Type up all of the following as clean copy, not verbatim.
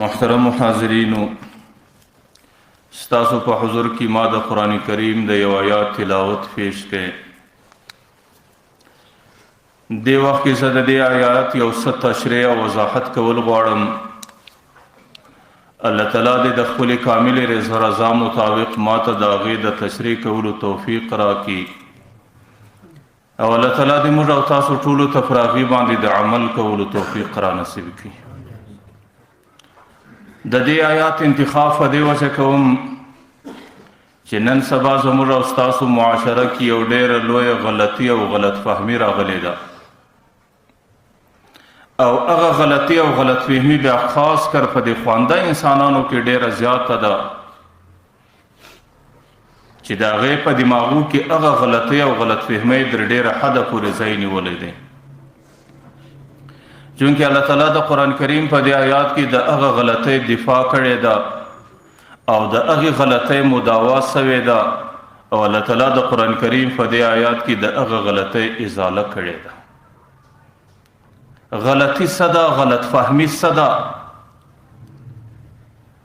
محترم حاضرینو، ستاسو په حضور کې ما د قرآن کریم د یو آیات تلاوت پیش کړي. دې وخت کې زه د دې آیات یو څه تشریح او وضاحت کول غواړم. الله تعالی دې د خپل کامل رضا مطابق ما ته د هغې د تشریح کولو توفیق راکړي او الله تعالی دې موږ او تاسو ټولو ته پر هغې باندې د عمل کولو توفیق را نصیب کړي. د دې آیات انتخاب په دې وجه کوم چې نن سبا زموږ او ستاسو معاشره کې یو ډېره لویه غلطي او غلط فهمي راغلې ده او هغه غلطي او غلط فهمي بیا خاص کر په دې خوانده انسانانو کې ډېره زیاته ده چې د هغې په دماغو کې هغه غلطي او غلط فهمي تر ډېره حده پورې ځای نیولی دی. چونکه الله تعالی د قرآن کریم په دې آیات کې د هغه غلطۍ دفاع کړې ده او د هغې غلطۍ مداوا سوې ده او الله تعالی د قرآن کریم په دې آیات کې د هغه غلطۍ ازاله کړې ده. غلطي څه ده؟ غلط فهمي څه ده؟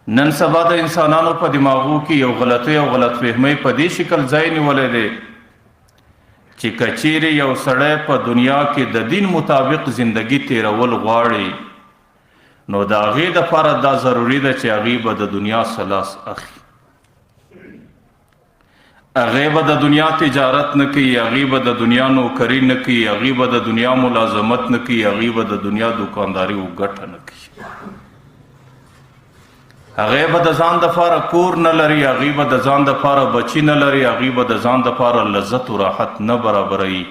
نن سبا د انسانانو په دماغو کې یو غلطۍ او غلط فهمۍ په دې شکل ځای نیولی دی چې کچیرې یو سړی په دنیا کې د دین مطابق زندگی تیرول غواړي نو د هغې دپاره دا ضروري ده چې هغې به د دنیا سلاس اخلي. هغې به د دنیا تجارت نه کوي، هغې به د دنیا نوکري نه کوي، هغې به د دنیا ملازمت نه کوي، هغې به د دنیا دکانداري او ګټه نه کوي. هغې به د ځان دپاره کور نه لري، هغې به د ځان دپاره بچي نه لري، هغې به د ځان دپاره لذت و راحت نه برابروي.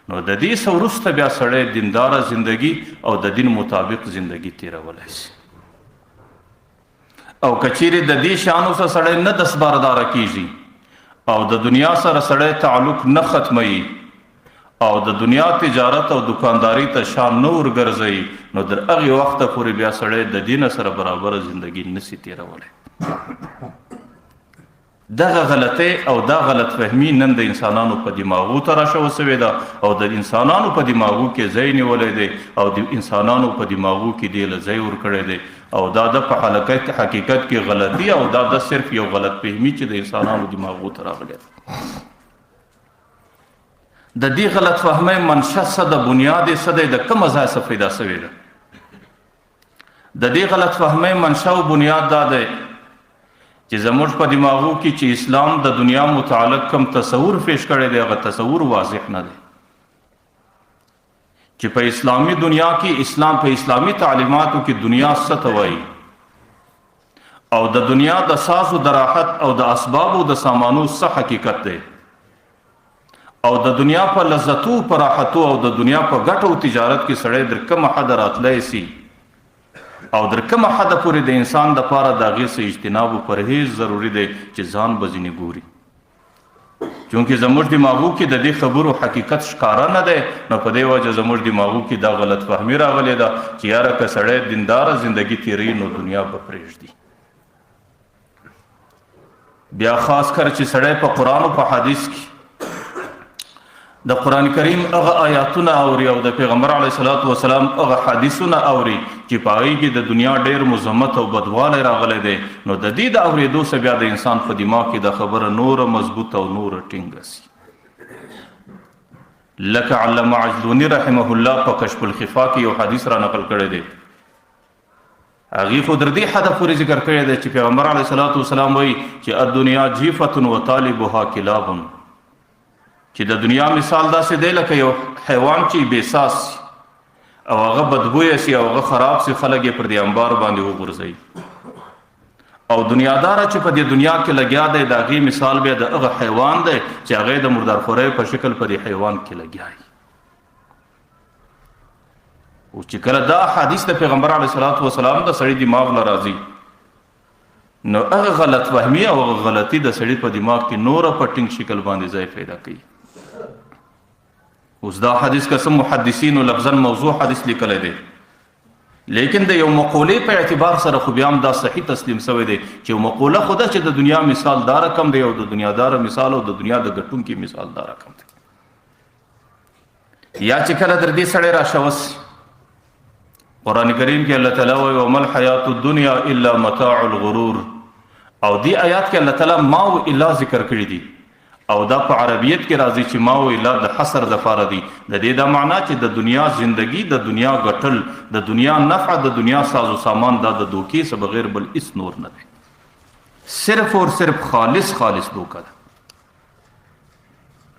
نو د دې څه وروسته بیا سړی دینداره زندگی او د دین مطابق زندگی تیرولی شي. او کچیرې د دې شیانو سره سړی نه دستبرداره کیږي او د دنیا سره سړی تعلق نه ختموي او د دنیا تجارت او دکانداری ته شان نه ورګرځوي نو در هغې وخته پورې بیا سړی د دین سره برابره زندگی نسی تیرولی. دغه غلطۍ او دا غلط فهمي نن د انسانانو په دماغو ته راشوه سوې ده او د انسانانو په دماغو کې ځای نیولی دی او د انسانانو په دماغو کې دې له ځای ورکړی دی او دا د په حقیقت کې غلطي او دا د صرف یو غلط فهمي چې د انسانانو دماغو ته راغلی ده. د دې غلط فهمۍ منشأ څه ده؟ بنیاد یې څه دی؟ د کومه ځای څخه پیدا سوې ده؟ د دې غلط فهمۍ منشأ او بنیاد دا دی چې زموږ په دماغو کې چې اسلام د دنیا متعلق کم تصور پیش کړی دی هغه تصور واضح نه دی چې په اسلامي دنیا کې اسلام په اسلامي تعلیماتو کې دنیا څه ته وایي او د دنیا د ساز و د راحت او د اسباب او د سامانو څه حقیقت دی او د دنیا په لذتو په راحتو او د دنیا په ګټو او تجارت کې سړی در کومه حده راتلی سي او در کومه حده پورې د انسان دپاره د هغې څه اجتناب و پرهیز ضروري دی چې ځان به ځینې ګوري. چونکې زموږ دماغو کې د دې خبرو حقیقت ښکاره نه دی نو په دې وجه زموږ دماغو کې دا غلط فهمي راغلې ده چې یاره که سړی دینداره زندگی تیروي نو دنیا به پرېږدي. بیا خاص کر چې سړی په قرآن او په حدیث کې د قرآن کریم هغه آیاتونه اوري او د پیغمبر علیه الصلاة والسلام هغه حدیثونه اوري چې په هغې کې د دنیا ډېر مذمت او بدوالی راغلی دی نو د دې د اورېدو څخه بیا د انسان په دماغ کې دا خبره نوره مضبوطه او نوره ټینګه سي. لکه علامه عجلوني رحمه الله په کشف الخفا کې یو حدیث را نقل کړی دی. هغې خو در دې حده پورې ذکر کړی دی چې پیغمبر علیه الصلاة والسلام وایي چې الدنیا جیفة وطالبها کلاب چې د دنیا مثال داسې دی لکه یو حیوان چې بېساس سي او هغه بدبویه سي او هغه خراب سي خلک یې پر دې انبار باندې وغورځوي او دنیاداره چې په دې دنیا کې لګیا دی د هغې مثال بیا د هغه حیوان دی چې هغه د مردارخورۍ په شکل په دې حیوان کې لګیا وي. او چې کله دا حدیث د پیغمبر علیه الصلاة والسلام د سړي دماغ له راځي نو هغه غلط فهمي او هغه غلطي د سړي په دماغ کې نوره په ټینګ شکل باندې ځای پیدا کوي. اوس دا حدیث قسم محدثینو لفظا موضوع حدیث لیکلی دی لیکن د یو مقولې په اعتبار سره خو بیا هم دا صحیح تسلیم سوی دی چې یو مقوله خو ده چې د دنیا مثال دا رقم دی او د دنیاداره مثال او د دنیا د ګټونکي مثال دا رقم دی. یا چې کله در دې سړی راشوس قرآن کریم کې الله تعالی وایي وما الحیات الدنیا الا متاع الغرور، او دی آیات کې الله تعالی ما و الا ذکر کړی دي، او دا په عربیت کې راځي چې ما و الا د حصر د فاره دي. د دې دا معنا چې د دنیا زندگی، د دنیا ګټل، د دنیا نفع، د دنیا ساز و سامان دا د دوکې څخه بغیر بل اس نور نه دی، صرف اور صرف خالص دوکه ده.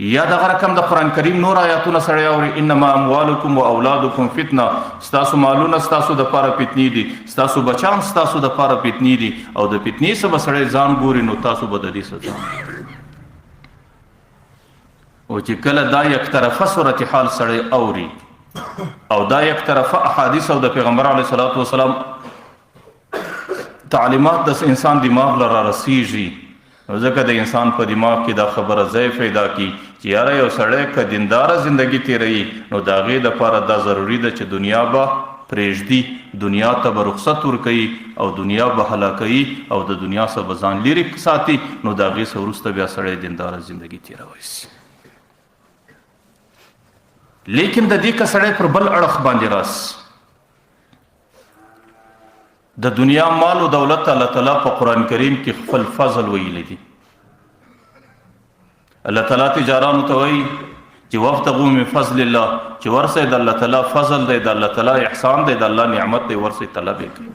یا دغه رقم د قرآن کریم نور آیاتونه سړی اوري انما اموالکم و اولادکم فتنه، ستاسو مالونه ستاسو د پاره فتنې دي، ستاسو بچان ستاسو د پاره فتنې دي، او د فتنې څخه به سړی ځان ګوري نو تاسو به د دې څخه ځان او چې کله دا یک طرفه صورتحال سړی اوري او دا یک طرفه احادیث او د پیغمبر علیه الصلاۃ والسلام تعلیمات د انسان دماغ لره رسیږي، نو ځکه د انسان په دماغ کې دا خبره ځای پیدا کی چې یاره یو سړی که دینداره زندگی تیروي نو د هغې دپاره دا ضروري ده چې دنیا به پرېږدي، دنیا ته به رخصت ورکوي او دنیا به هلاکوي او د دنیا څخه به ځان لرې ساتي، نو د هغې څخه وروسته بیا سړی دینداره زندگی تیروی شي. لیکن د دې که سړی پر بل اړخ باندې راس د دنیا مال او دولت الله تعالی په قرآن کریم کې خپل فضل ویلی دی. الله تعالی تجارانو ته وایي چې وابتغوا من فضل الله، چې ورسئ د الله تعالی فضل دی، د الله تعالی احسان دی، د الله نعمت دی، ورسئ طلب یې کوي.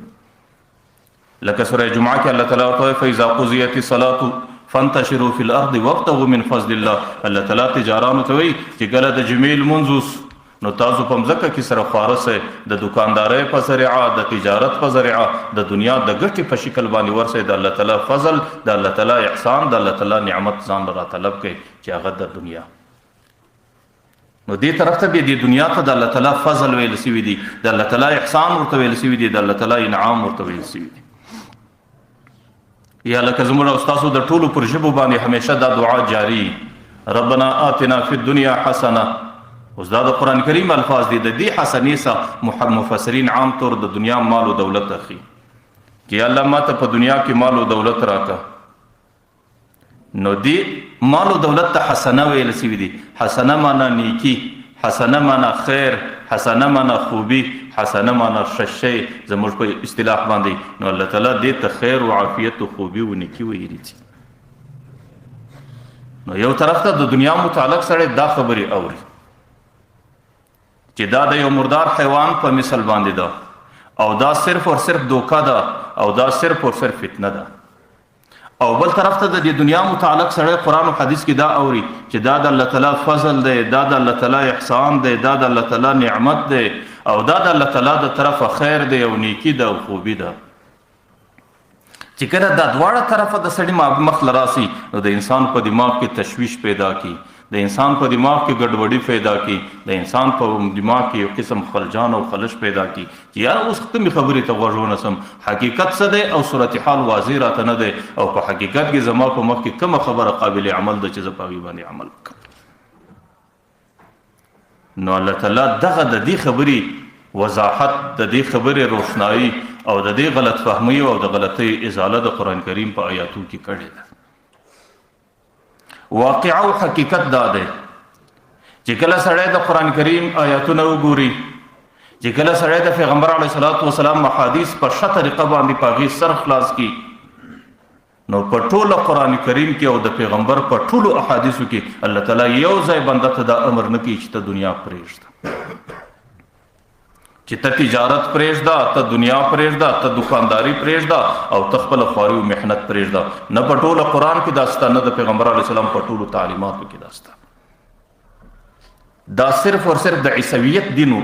لکه سوره جمعه کې الله تعالی ته وایي فاذا قضیت الصلاة فانتشروا فی الارض وابتغوا من فضل الله. الله تعالی تجارانو ته وایي چې کله د جمعې لمونځ نو تاسو په مځکه کې سره خواره سئ، د دکاندارۍ په ذریعه، د تجارت په ذریعه، د دنیا د ګټې په شکل باندې ورسئ، د الله تعالی فضل، د الله تعالی احسان، د الله تعالی نعمت ځان را طلب کړئ چې هغه د دنیا. نو دې طرف ته به د دنیا ته د الله تعالی فضل ویل سوي دي، د الله تعالی احسان ورته ویل سوي دي، د الله تعالی انعام ورته ویل سوي دي. یا لکه زموږ او ستاسو د ټولو پر ژبو باندې همیشه دا دعا جاری، ربنا آتنا فی الدنیا حسنه. اوس دا د قرآن کریم الفاظ دي، د دې حسنې څخه مفسرین عام طور د دنیا مال او دولت اخلي چې الله ماته په دنیا کې مال او دولت راکا. نو دې مال او دولت ته حسنه ویل سوي دي. حسنه معنا نیکی، حسنه معنا خیر، حسنه معنا خوبی، حسنه معنا ششی زموږ په اصطلاح باندې. نو الله تعالی دې ته خیر او عافیت او خوبی او نیکی ویلي دي. نو یو طرف ته د دنیا متعلق سره دا خبرې اوري چې دا د یو مردار حیوان په مثل باندې ده، او دا صرف اور صرف دوکه ده، او دا صرف اور صرف فتنه ده. او بل طرف ته د دنیا متعلق سره قرآن او حدیث کې دا اوري چې دا د الله تعالی فضل دی، دا د الله تعالی احسان دی، دا د الله تعالی نعمت دی، او دا د الله تعالی د طرفه خیر دی او نیکی ده او خوبی ده. چې کله دا دواړه طرفه د سړي مخ لراسي نو د انسان په دماغ کې تشویش پیدا کی، د انسان په دماغ کې ګډوډي پیدا کی، د انسان په دماغ کې یو قسم خلجان او خلش پیدا کی چې یار اوس کومې خبرې ته غوږ ونسم، حقیقت څه دی او صورتحال واضح راته نه دی، او په حقیقت کې زما په مخ کې کومه خبره قابل عمل ده چې زه په هغې باندې عمل وکړم. نو الله تعالی دغه د دې خبرې وضاحت، د دې خبرې روښنایي او د دې غلط فهمي او د غلطۍ ازاله د قرآن کریم په آیاتو کې کړې ده. واقعه او حقیقت دا دی چې کله سړی د قرآن کریم آیاتونه وګوري، چې کله سړی د پیغمبر علیه الصلاۃ والسلام احادیث په ښه طریقه باندې په هغې سر خلاص کی، نو په ټوله قرآن کریم کې او د پیغمبر په ټولو احادیثو کې الله تعالی یو ځای بنده ته دا امر نه کوي چې ته دنیا پرېږده، چې ته تجارت پرېږده، ته دنیا پرېږده، ته دکانداري پرېږده او ته خپله خواري او محنت پرېږده. نه په ټوله قرآن کې دا سته، نه د پیغمبر علیه السلام په ټولو تعلیماتو کې دا سته. دا صرف اور صرف د عیسویت دین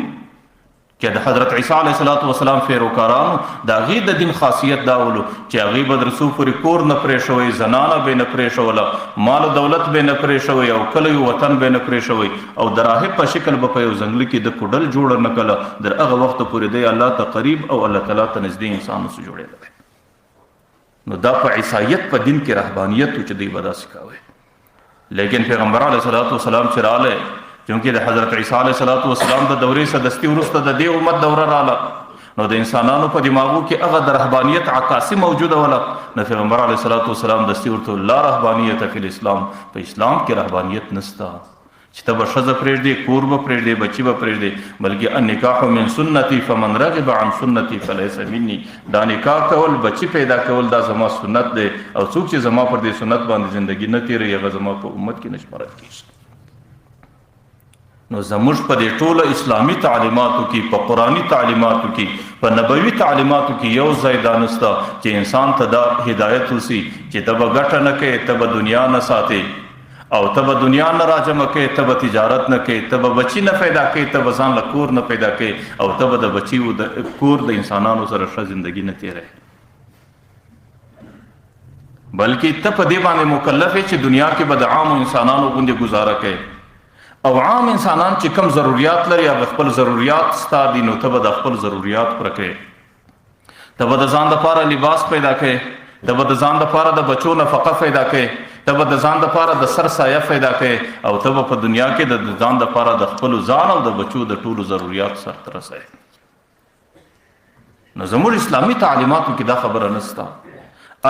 چې د حضرت عیسی علیه السلام پیروکارانو د هغې د دین خاصیت دا ولو چې هغې به د رسول پورې کور نه پرېښوی، زنانه به یې نه پرېښوله، مال و دولت به یې نه پرېښوی، او کلی وطن به یې نه پرېښوی، او د راهب په شکل به په یو ځنګله کې د کوډل جوړه نه کړه. در هغه وخته پورې دی الله ته قریب او الله تعالی ته نږدې انسان اوسه جوړېدلی. نو دا په عیسایت په دین کې رهبانیت و چې دوی به داسې کوی. لیکن پیغمبر علیه السلام چې راغلی، چونکې د حضرت عیسی علیه السلام د دورې څخه دستي وروسته د دې امت دوره راغله، نو د انسانانو په دماغو کې هغه د رهبانیت عکاسي موجوده وله. نو پیغمبر علیه السلام دستي ورته لا رهبانیت فی الاسلام، په اسلام کې رهبانیت نسته، چې ته به ښځه پرېږدې، کور به پرېږدې، بچي به پرېږدې، بلکې النکاح من سنتي فمن رغب عن سنتي فلیس مني. دا نکاح کول، بچي پیدا کول، دا زما سنت دی، او څوک چې زما پر دې سنت باندې زندگی نه تیروي هغه زما په امت کې نشمارل کېږي. نو زموږ په دې ټوله اسلامي تعلیماتو کې، په قرآني تعلیماتو کې، په نبوي تعلیماتو کې یو ځای دا نشته چې انسان ته دا هدایت وسي چې ته به ګټه نه کوې، ته به دنیا نه ساتې، او ته به دنیا نه راجمع کوې، ته به تجارت نه کوې، ته به بچي نه پیدا کوې، ته به ځان له کور نه پیدا کوې، او ته به د بچي د کور د انسانانو سره ښه زندگی نه تیروې، بلکې ته په دې باندې مکلف یې چې دنیا کې به د عامو انسانانو غوندې گزاره کوې. او عام انسانان چې کم ضروریات لري هغه خپل ضروریات ستا دي، نو ته به د خپل ضروریات پوره کوې. ته به د ځان دپاره لباس پیدا کوې، ته به د ځان دپاره د بچو نفقه پیدا کوې، ته به د ځان دپاره د سر سایه پیدا کوې، او ته به په دنیا کې د ځان دپاره د خپلو ځان او د بچو د ټولو ضروریات سرته رسوې. نو زموږ اسلامي تعلیماتو کې دا خبره نشته.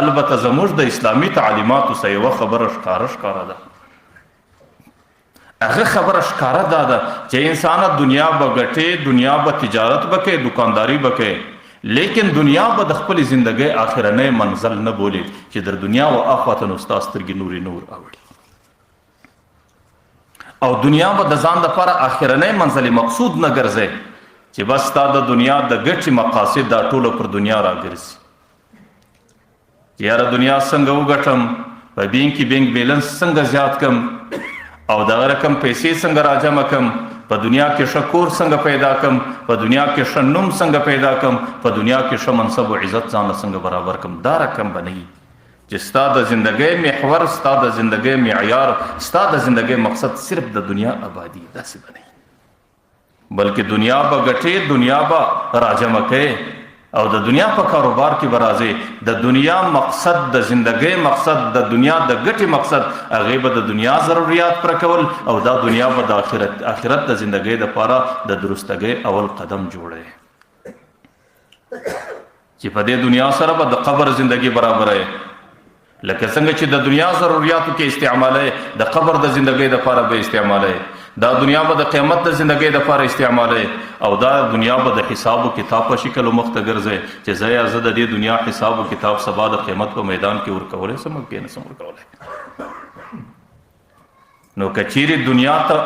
البته زموږ د اسلامي تعلیماتو سره یوه خبره ښکاره ده. هغه خبره ښکاره دا ده چې انسان دنیا به ګټې، دنیا به تجارت به کوي، دکانداری به کوي، لیکن دنیا به د خپل زندګۍ آخرنی منزل نه بولي چې در دنیا و اخواته نو ستا سترګې نورې نور اوړي، او دنیا به د ځان دپاره آخرنی منزل مقصود نه ګرځي چې بس ستا د دنیا د ګټې مقاصد دا ټوله پر دنیا راګرځي. یاره دنیا څنګه وګټم، په بینک کې بینک بیلنس څنګه زیات کم، او دغه رقم پیسې څنګه راجمع کم، په دنیا کې ښه کور څنګه پیدا کم، په دنیا کې ښه نوم څنګه پیدا کم، په دنیا کې ښه منصب او عزت ځان له څنګه برابر کم. دا رقم به نه وي چې ستا د زندګۍ محور، ستا د زندګۍ معیار، ستا د زندګۍ مقصد صرف د دنیا آبادي. داسې به نه وي، بلکې دنیا به ګټې، دنیا به راجمع کوې، او د دنیا په کاروبار کې به راځې. د دنیا مقصد، د زندګۍ مقصد، د دنیا د ګټې مقصد، هغې به د دنیا ضروریات پوره کول، او دا دنیا به د آخرت د زندګۍ دپاره د درستګۍ اول قدم جوړوي چې په دې دنیا سره به د قبر زندگی برابره. لکه څنګه چې د دنیا ضرورتو کې استعماله، د قبر د زندگی د لپاره به استعماله، دا دنیا به د قیامت د زندگی د لپاره استعماله، او دا دنیا به د حساب او کتاب په شکل مخ ته ګرځي چې زه د دې دنیا حساب او کتاب سبا د قیامت په میدان کې ورکولې سم کې نه سم ورکولې. نو کچيري دنیا ته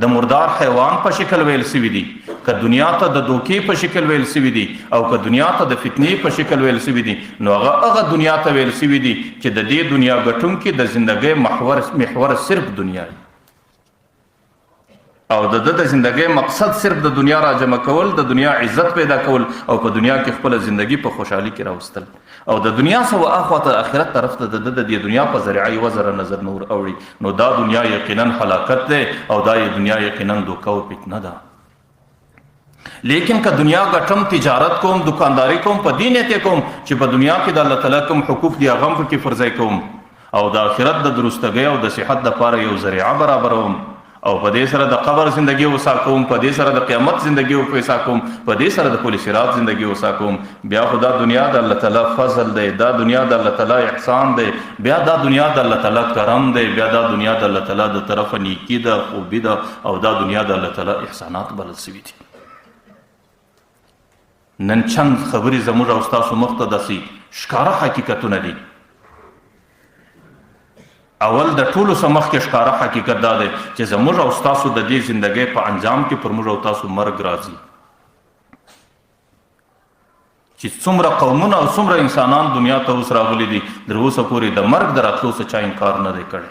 د مردار حیوان په شکل ویل سوي دي، که دنیا ته د دوکې په شکل ویل سوي دي، او که دنیا ته د فتنې په شکل ویل سوي دي، نو هغه دنیا ته ویل سوي دي چې د دې دنیا ګټونکي د زندګۍ محور صرف دنیا دی، او د زندګۍ مقصد صرف د دنیا را جمع کول، د دنیا عزت پیدا کول، او په دنیا کې خپل زندگی په خوشحالي کې راوستل، او د دنیا سو اخواته آخرت طرف ته د دنیا په ذریعه وزر نظر نور اوړي. نو دا دنیا یقینا هلاکت ده، او دا دنیا یقینا دوکه او فتنه ده. لیکن که دنیا ګټم، تجارت کوم، دکانداری کوم، په دین ته کوم چې په دنیا کې د الله تعالی کوم حقوق دی هغه په کې فرضای کوم، او د آخرت د درستګۍ او د صحت لپاره یو ذریعہ برابروم، او په دې سره د قبر زندگی وساکوم، په دې سره د قیامت زندگی وساکوم، په دې سره د پل صراط زندگی وساکوم، بیا خدا دنیا د الله تعالی فضل دی، دا دنیا د الله تعالی احسان دی، بیا دا دنیا د الله تعالی کرم دی، بیا دا دنیا د الله تعالی د طرفه نیکی ده، خوبی ده، او دا دنیا د الله تعالی احسانات بلل سوي دي. نن چند خبرې زموږ او ستاسو مخ ته داسې ښکاره حقیقتونه دي. اول د ټولو څه مخکې ښکاره حقیقت دا دی چې زموږ او ستاسو د دې زندګۍ په انجام کې پر موږ او تاسو مرګ راځي، چې څومره قومونه او څومره انسانان دنیا ته اوس راغلي دي، تر اوسه پورې د مرګ د راتلو څخه چا انکار نه دی کړی.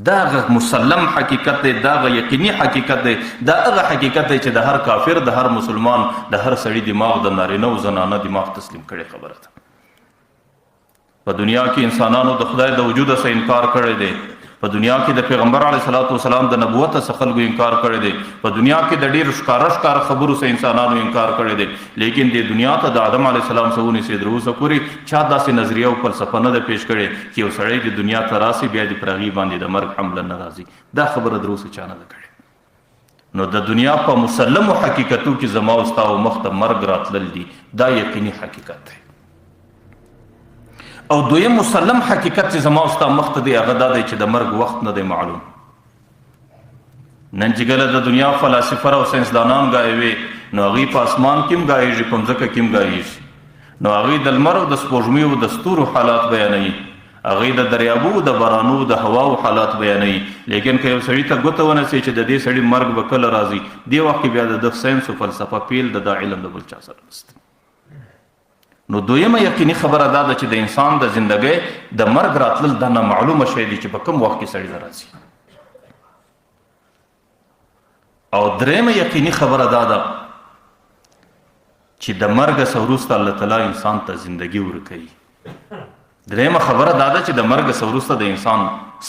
دا هغه مسلم حقیقت دی، دا هغه یقیني حقیقت دی، دا هغه حقیقت دی چې د هر کافر، د هر مسلمان، د هر سړي دماغ، د نارینه او زنانه دماغ تسلیم کړي خبره ده. په دنیا کې انسانانو د خدای د وجود څخه انکار کړی دی، په دنیا کې د پیغمبر علیه الصلاۃ والسلام د نبوت څخه خلکو انکار کړی دی، په دنیا کې د ډېر ښکاره خبرو څخه انسانانو انکار کړی دی، لیکن د دنیا ته د آدم علیه السلام څخه ونیسي تر اوسه پورې چا داسې نظریه او فلسفه نه ده پیش کړې چې یو سړی د دنیا ته راسي بیا د پر هغې باندې د مرګ حمله نه راځي. دا خبره تر اوسه چا نه ده کړې. نو د دنیا په مسلمو حقیقتو کې زما او ستا او مخ ته مرګ راتلل دي، دا یقیني حقیقت دی. او دویم مسلم حقیقت چې زما او ستا مخ ته دی هغه دا دی چې د مرګ وخت نه دی معلوم. نن چې کله د دنیا فلاسفه او ساينسدانان غایوي نو هغه په اسمان کې غایږي په ځمکه کې غایږي نو هغه د لمر او د سپوږمۍ او د ستورو حالات بیانوي هغه د دریابو د بارانو د هواو حالات بیانوي لیکن که یو سړی ته ګوته ونسي چې د دې سړی مرګ به کله راځي دی وخت بیا د ساينس او فلسفه پیل د علم د بل چا سره نشته نو دویمه یقیني خبره دا ده چې د انسان د ژوندۍ د مرګ راتلل د نه معلومه شی دی چې په کوم وخت کې سړی راځي او دریمه یقیني خبره دا ده چې د مرګ څخه وروسته الله تعالی انسان ته ژوندۍ ورکوي درېمه خبره دا ده چې د مرګ څخه وروسته د انسان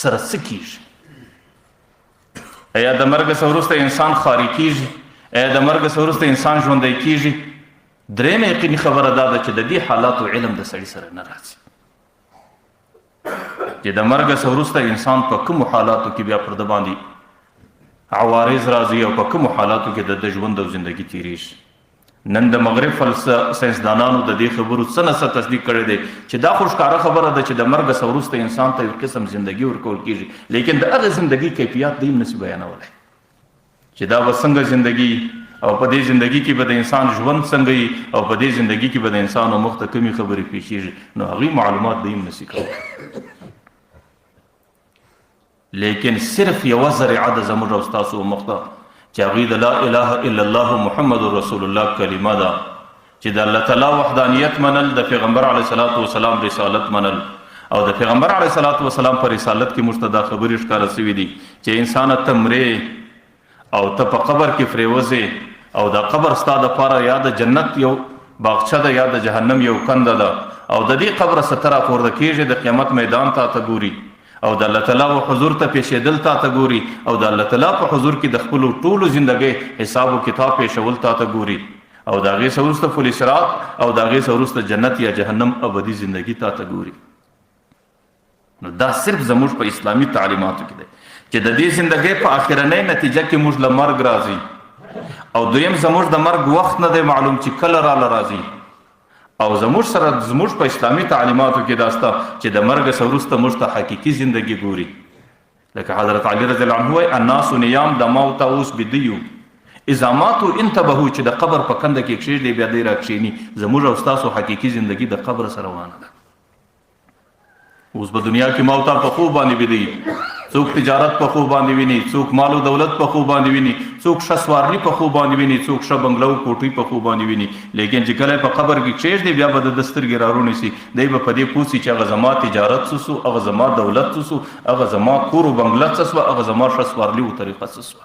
سره څه کیږي ایا د مرګ څخه وروسته انسان خاري کیږي ایا د مرګ څخه وروسته انسان ژوندی کیږي درېمه یقیني خبره دا ده چې د دې حالاتو علم د سړي سره نه راځي چې د مرګ څخه وروسته انسان په کوم حالاتو کې بیا پر د باندې عوارض راځي او په کوم حالاتو کې د ژوند او ژوندۍ تیریږي نن د مغرب ساينسدانانو د دې خبرو څه تصدیق کړی دی چې دا خوشکاره خبره ده چې د مرګ څخه وروسته انسان ته یو قسم ژوندۍ ورکول کیږي لیکن د هغه ژوندۍ کیفیت دی نشي بیانولای چې دا وسنګ ژوندۍ او په دې ژوندۍ کې به د انسان ژوند څنګه او په دې ژوندۍ کې به د انسان او مخ ته کومې خبرې پیښیږي نو هغه معلومات دی نشي کولای لیکن صرف یو ذریعه د زموږ او تاسو مخ ته چې هغه د لا اله الا الله محمد رسول الله کلمه ده چې د الله تعالی وحدانیت منل د پیغمبر علیه الصلاۃ والسلام رسالت منل او د پیغمبر علیه الصلاۃ والسلام پر رسالت کې مستدا خبرې ښکاره شوې دي چې انسان ته مرې او ته په قبر کې فریوځې او دا قبر ستاسو لپاره یا د جنت یو باغچه ده یا د جهنم یو کند ده او د دې قبر ستره پورته کېږي د قیامت میدان ته ګوري او د الله تعالی په حضور ته پیښېدل ته ګوري او د الله تعالی په حضور کې د خپل ټولو ژوندۍ حساب او کتاب پیښول ته ګوري او د هغه سورسته فل صراط او د هغه سورسته جنت یا جهنم ابدي ژوندۍ ته ګوري نو دا صرف زموږ په اسلامي تعلیماتو کې دی چې د دې ژوندۍ په اخرنۍ نتیجه کې موږ له مرګ راځي او دویم زموږ د مرګ وخت نه دی معلوم چې کله راځي او زموږ سره زموږ په اسلامي تعلیماتو کې داسته چې د مرګ څخه وروسته موږ ته حقيقي ژوندۍ ګوري لکه حضرت علي رضی الله عنه وايي الناس نيام د موت اوس بديو اذا ماتوا انتبهوا چې د قبر په کنده کې کښېږي بیا دی راکښینی زموږ او تاسو حقيقي ژوندۍ د قبر سره روانه ده اوس په دنیا کې موت په خوب باندې بدي څوک تجارت په خوب باندې ویني څوک مال او دولت په خوب باندې ویني څوک شسوارلی په خوب باندې ویني څوک ش بنگلو کوټي په خوب باندې ویني لیکن چې کله په قبر کې کښېږي بیا به د دسترګې راړونی سي دی به په دې پوسی چې هغه زما تجارت سوسو هغه زما دولت سوسو هغه زما کور او بنگلت سوسو هغه زما شسوارلی او طریقه سوسو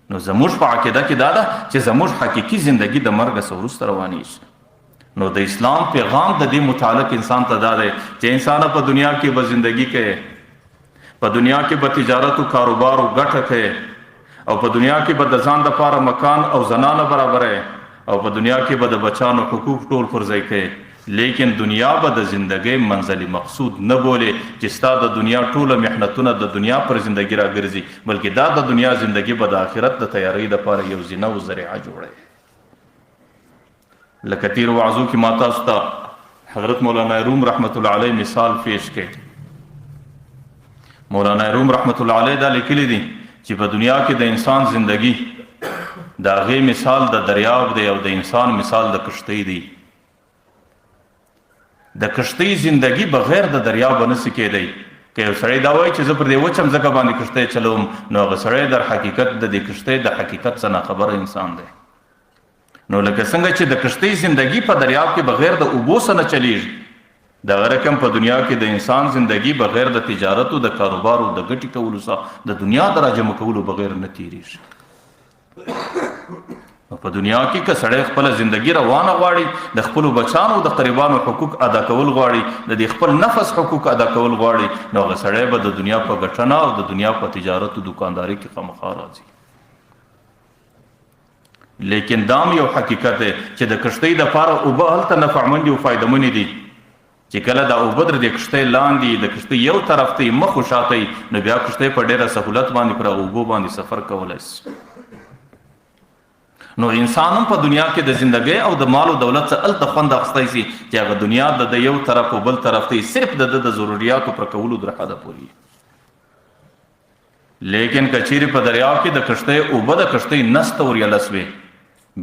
نو زموږ په عقیده کې دا ده چې زموږ حقيقي ژوندۍ د مرګ څخه وروسته رواني شي نو د اسلام پیغام د دې متعلق انسان ته دا دی چې انسان په دنیا کې به ژوندۍ کوي په دنیا کې به تجارت او کاروبار او ګټه کوي او په دنیا کې به د ځان لپاره مکان او زنانه برابرې او په دنیا کې به د بچانو حقوق ټول پر ځای کوي لیکن دنیا به د ژوندۍ منزل مقصود نه بولي چې ستاسو د دنیا ټول محنتونه د دنیا پر ژوندۍ راګرځي بلکې دا د دنیا ژوندۍ به د آخرت د تیاری لپاره یو زینه او ذریعہ جوړي لکه تیر وعظو کې ما تاسو ته حضرت مولانا روم رحمت الله علیه مثال پیش کړ مولانا روم رحمت الله علیه دا لیکلی دي چې په دنیا کې د انسان ژوندۍ دا غي مثال د دریاب دی او د انسان مثال د کشتی دی د کشتی ژوندۍ بغیر د دریاب نه سکیدي که یو سړی دا وایي چې زه پر دې وچم ځکه باندې کشتی چلوم نو هغه سړی در حقیقت د دې کشتی د حقیقت څخه خبر انسان دی نو لکه څنګه چې د کشتی ژوندۍ په دریاب کې بغیر د اوبو سره چلیږي دا رقم په دنیا کې د انسان ژوندۍ بغیر د تجارت او د کاروبار او د ګټې کولو سره د دنیا دراجه مکولو بغیر نه تیریږي په دنیا کې که سړی خپل ژوندۍ روانه غواړي د خپل بچانو او د قریبانو حقوق ادا کول غواړي د خپل نفس حقوق ادا کول غواړي نو هغه سړی به د دنیا په ګټنه او د دنیا په تجارت او دکانداري کې خامخا راځي لیکن دام یو حقیقت دی چې د کشتی د پاره اوبه هلته نفعمند او فایدمن دي چې کله دا اوبه د کشتی لاندې د کشتی یو طرف ته مخ وشاتي نو بیا کشتی په ډیره سہولت باندې پر اوبو باندې سفر کولای شي نو انسانم په دنیا کې د ژوندۍ او د مال او دولت څخه الته خوند اخستای شي چې هغه دنیا د یو طرف او بل طرف ته صرف د ضرورتو پر کولو درحاده پوری لیکن کچیر په دریاب کې د کشته اوبه د کشته نست اور یلسوي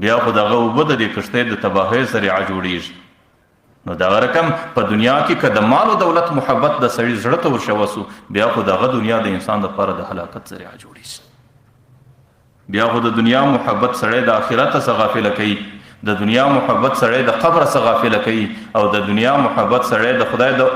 بیا خو دغه اوبه د کشته د تباهي ذریعہ جوړیږي. نو دا رقم په دنیا کې که د مال او دولت محبت د سړي زړه ته ورشوسو بیا خو دغه دنیا د انسان لپاره د هلاکت ذریعہ جوړیږي. بیا خو د دنیا محبت سړی د آخرت څخه غافل کوي، د دنیا محبت سړی د قبر څخه غافل کوي، او د دنیا محبت سړی د خدای د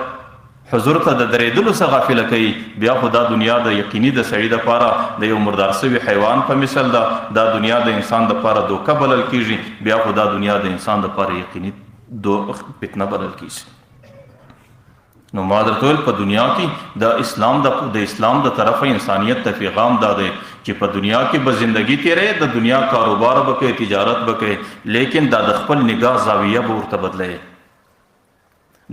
حضور ته د درېدلو څخه غافل کوي. بیا خو دا دنیا د یقیني د سړي لپاره د یو مردار شوي حیوان په مثل ده. دا دنیا د انسان لپاره دوکه بلل کیږي، بیا خو دا دنیا د انسان لپاره یقیني فتنه بلل کیږي. نو ما درته ویل په دنیا کې د اسلام د طرفه انسانیت ته پیغام دا دی چې په دنیا کې به زندگی تیرې، د دنیا کاروبار به کوي، تجارت به کوي، لیکن دا د خپل نگاه زاویه به ورته بدلوي.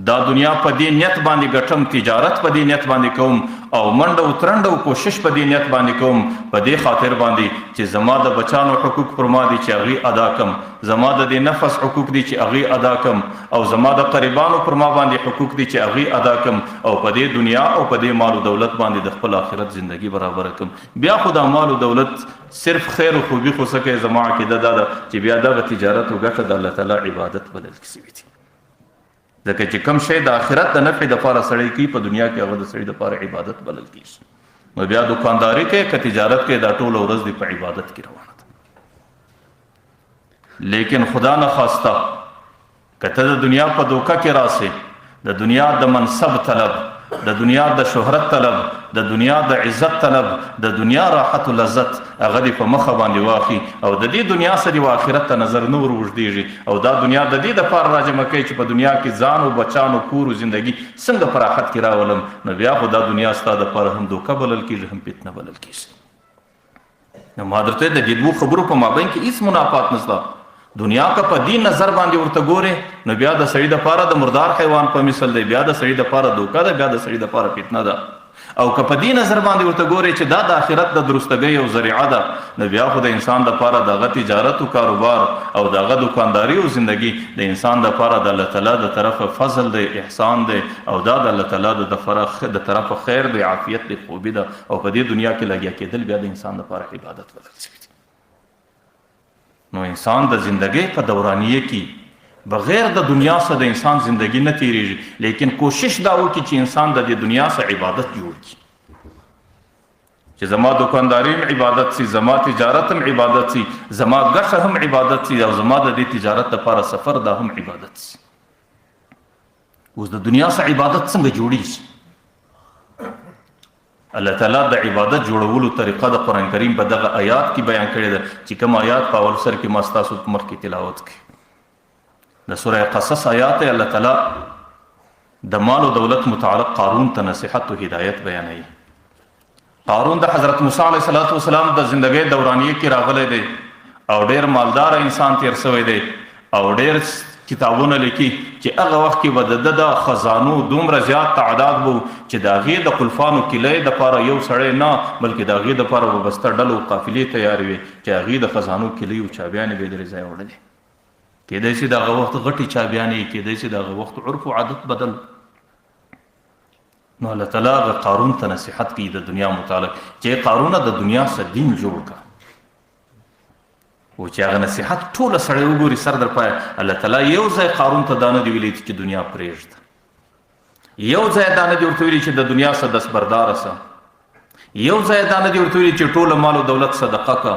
دا دنیا په دې نیت باندې ګټم، تجارت په دې نیت باندې کوم، او منډه او ترنډه او کوشش په دې نیت باندې کوم، په دې خاطر باندې چې زما د بچانو حقوق پر ما دي چې هغې ادا کم، زما د دې نفس حقوق دي چې هغې ادا کم، او زما د قریبانو پر ما باندې حقوق دي چې هغې ادا کم، او په دې دنیا او په دې مال او دولت باندې د خپل آخرت زندگی برابر کم. بیا خو دا مال او دولت صرف خیر و خوبي خو سکه زما عقیده دا ده چې بیا دغه تجارت او ګټه د الله تعالی عبادت بلل کیږي. ځکه چې کم شی د آخرت د نفع دپاره سړی کوي په دنیا کې هغه د سړي دپاره عبادت بلل کیږي. نو بیا دکانداري کوي که تجارت کوي دا ټوله ورځ دی په عبادت کې روانه ده. لیکن خدا نخواسته که ته د دنیا په دوکه کې راسې، د دنیا د منصب طلب، د دنیا د شهرت طلب، د دنیا د عزت طلب، د دنیا راحت و لذت هغه دې په مخه باندې واخلي، او د دې دنیا سره و آخرت ته نظر نه ور وږدېږي، او دا دنیا د دې دپاره راجمع کوي چې په دنیا کې ځان او بچانو کور و زندگی څنګه په راحت کې راولم. نو بیا خو دا دنیا ستا دپاره هم دوکه بلل کېږي، هم فتنه بلل کېږي. نو ما درته د دې دوو خبرو په مابین کې هېڅ منافات نشته. دنیا که په دین نظر باندې ورته ګورې نو بیا د سړي دپاره د مردار حیوان په مثل دی، بیا د سړي دپاره دوکه ده، بیا د سړي دپاره فتنه ده. او که په دې نظر باندې ورته ګورې چې دا د آخرت د درستګۍ او ذریعه ده، نو بیا خو د انسان دپاره دغه تجارت او کاروبار او دغه دکانداري او زندگی د انسان دپاره د الله تعالی د طرفه فضل دی، احسان دی، او دا د الله تعالی د طرفه خیر دی، عافیت دی، خوبي ده. او په دې دنیا کې لګیا کېدل بیا د انسان دپاره عبادت بلل شوي. نو انسان د زندگی په دورانیه کې بغیر د دنیا څخه د انسان زندگی نه تیریږي، لیکن کوشش دا وکړي چې انسان د دې دنیا څخه عبادت جوړ کړي، چې زما دکانداري هم عبادت سي، زما تجارت هم عبادت سي، زما ګټه هم عبادت سي، او زما د دې تجارت لپاره سفر دا هم عبادت سي. اوس د دنیا څخه عبادت څنګه جوړیږي؟ الله تعالی د عبادت جوړولو طریقه د قرآن کریم په دغه آیات کې بیان کړې ده، چې کوم آیات په اول سر کې ما ستاسو په مخ کې تلاوت کړي. د سوره قصص آیات الله تعالی د مال او دولت متعلق قارون ته نصیحت او هدایت بیانوي. قارون د حضرت موسی علیه السلام د زندګۍ دورانیه کې راغلی دی، او ډېر مالدار انسان تیر شوی دی، او ډېر کتابونه لیکي چې هغه وخت کې به د خزانو دومره زیات تعداد و چې د هغې د قلفانو کیلۍ دپاره یو سړی نه بلکې د هغې دپاره به بسته ډلو قافلې تیارې وې چې هغې د خزانو کیلۍ او چابیانې به یې درې ځایه وړلې. کیدای شي د هغه وخت غټې چابیانې، کیدای شي د هغه وخت عرف او عادت بدل. نو الله تعالی هغه قارون ته نصیحت کوي د دنیا متعلق چې قارونه د دنیا څخه دین جوړ کړه، و چې هغه نصیحت ټوله سړی وګوري سر در پایه. الله تعالی یو ځای قارون ته دا نه دي ویلي چې دنیا پرېږده، یو ځای دا نه دي ورته ویلي چې د دنیا څخه دستبرداره سه، یو ځای دا نه دي ورته ویلي چې ټوله مال او دولت صدقه که،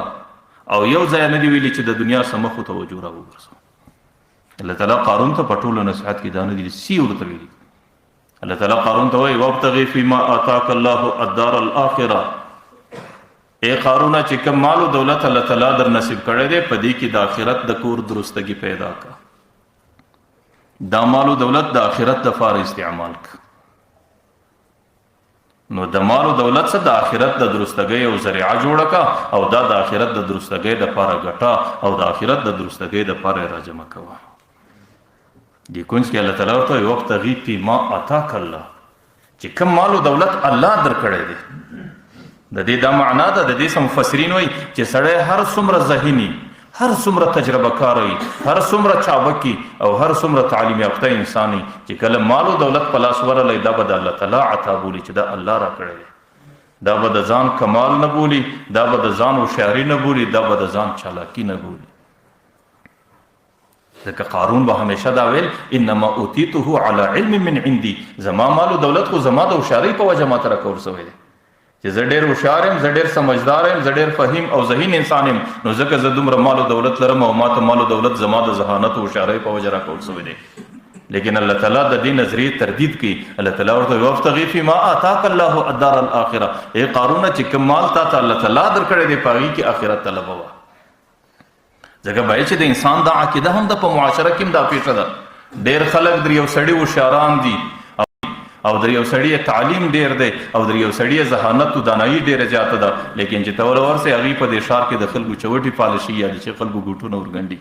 او یو ځای نه دي ویلي چې د دنیا څخه مخ توجه راوګرځوه. الله تعالی قارون ته په ټولو نصیحت کې دا نه دي سی ورته ویلي. الله تعالی قارون ته وایي وابتغي فيما آتاك الله الدار الآخرة، اے قارونه چې کوم مال او دولت الله تعالی در نصیب کړی دی په دې کې د آخرت د کور درستګي پیدا کا، دا مال او دولت د آخرت دپاره استعمال کا. نو د مال او دولت څخه د آخرت د درستګۍ او ذریعه جوړه کا، او دا د آخرت د درستګۍ دپاره ګټه او د آخرت د درستګۍ دپاره راجمع کوه. دې کونج کې الله تعالی ورته وابتغي فيما آتاك الله، چې کوم مال او دولت الله در کړی دی. د دې دا معنا ده، د دې سم مفسرین وایي چې سړی هر څومره ذهني، هر څومره تجربه کار وي، هر څومره چابکي او هر څومره تعلیم یافته انسان وي، چې کله مال او دولت په لاس ورغلی دا به د الله تعالی عطا بولي چې دا الله را کړی دی. دا به د ځان کمال نه بولي، دا به د ځان هوښیاري نه بولي، دا به د ځان چالاکي نه بولي. ځکه قارون به همیشه دا ویل انما اوتیته علی علم من عندي، زما مال او دولت خو زما د هوښیارۍ په وجه ماته راکول شوی دی چې زه ډېر هوښیار یم، زه ډېر سمجدار یم، زه ډېر فهیم او ذهین انسان یم، نو ځکه زه دومره مال او دولت لرم او ماته مال او دولت زما د ذهانت او هوښیارۍ په وجه راکول شوی دی. لیکن الله تعالی د دې نظریې تردید کوي. الله تعالی ورته وابتغي فيما آتاك الله الدار الاخره، ای قارون چې کوم مال تا ته الله تعالی درکړی دی په هغې کې آخرت طلب وه. ځکه باید چې د انسان دا عقیده هم د په معاشره کې هم دا پیښه ده. ډېر خلک در یو سړي هوښیاران دي او در یو سړي تعلیم ډېر دی او در یو سړي ذهانت او دانایي ډېره زیاته ده، لیکن چې ته ورسې هغې په دې ښار کې د خلکو چوټې پالشي یا چې خلکو ګوټونه ورګنډي.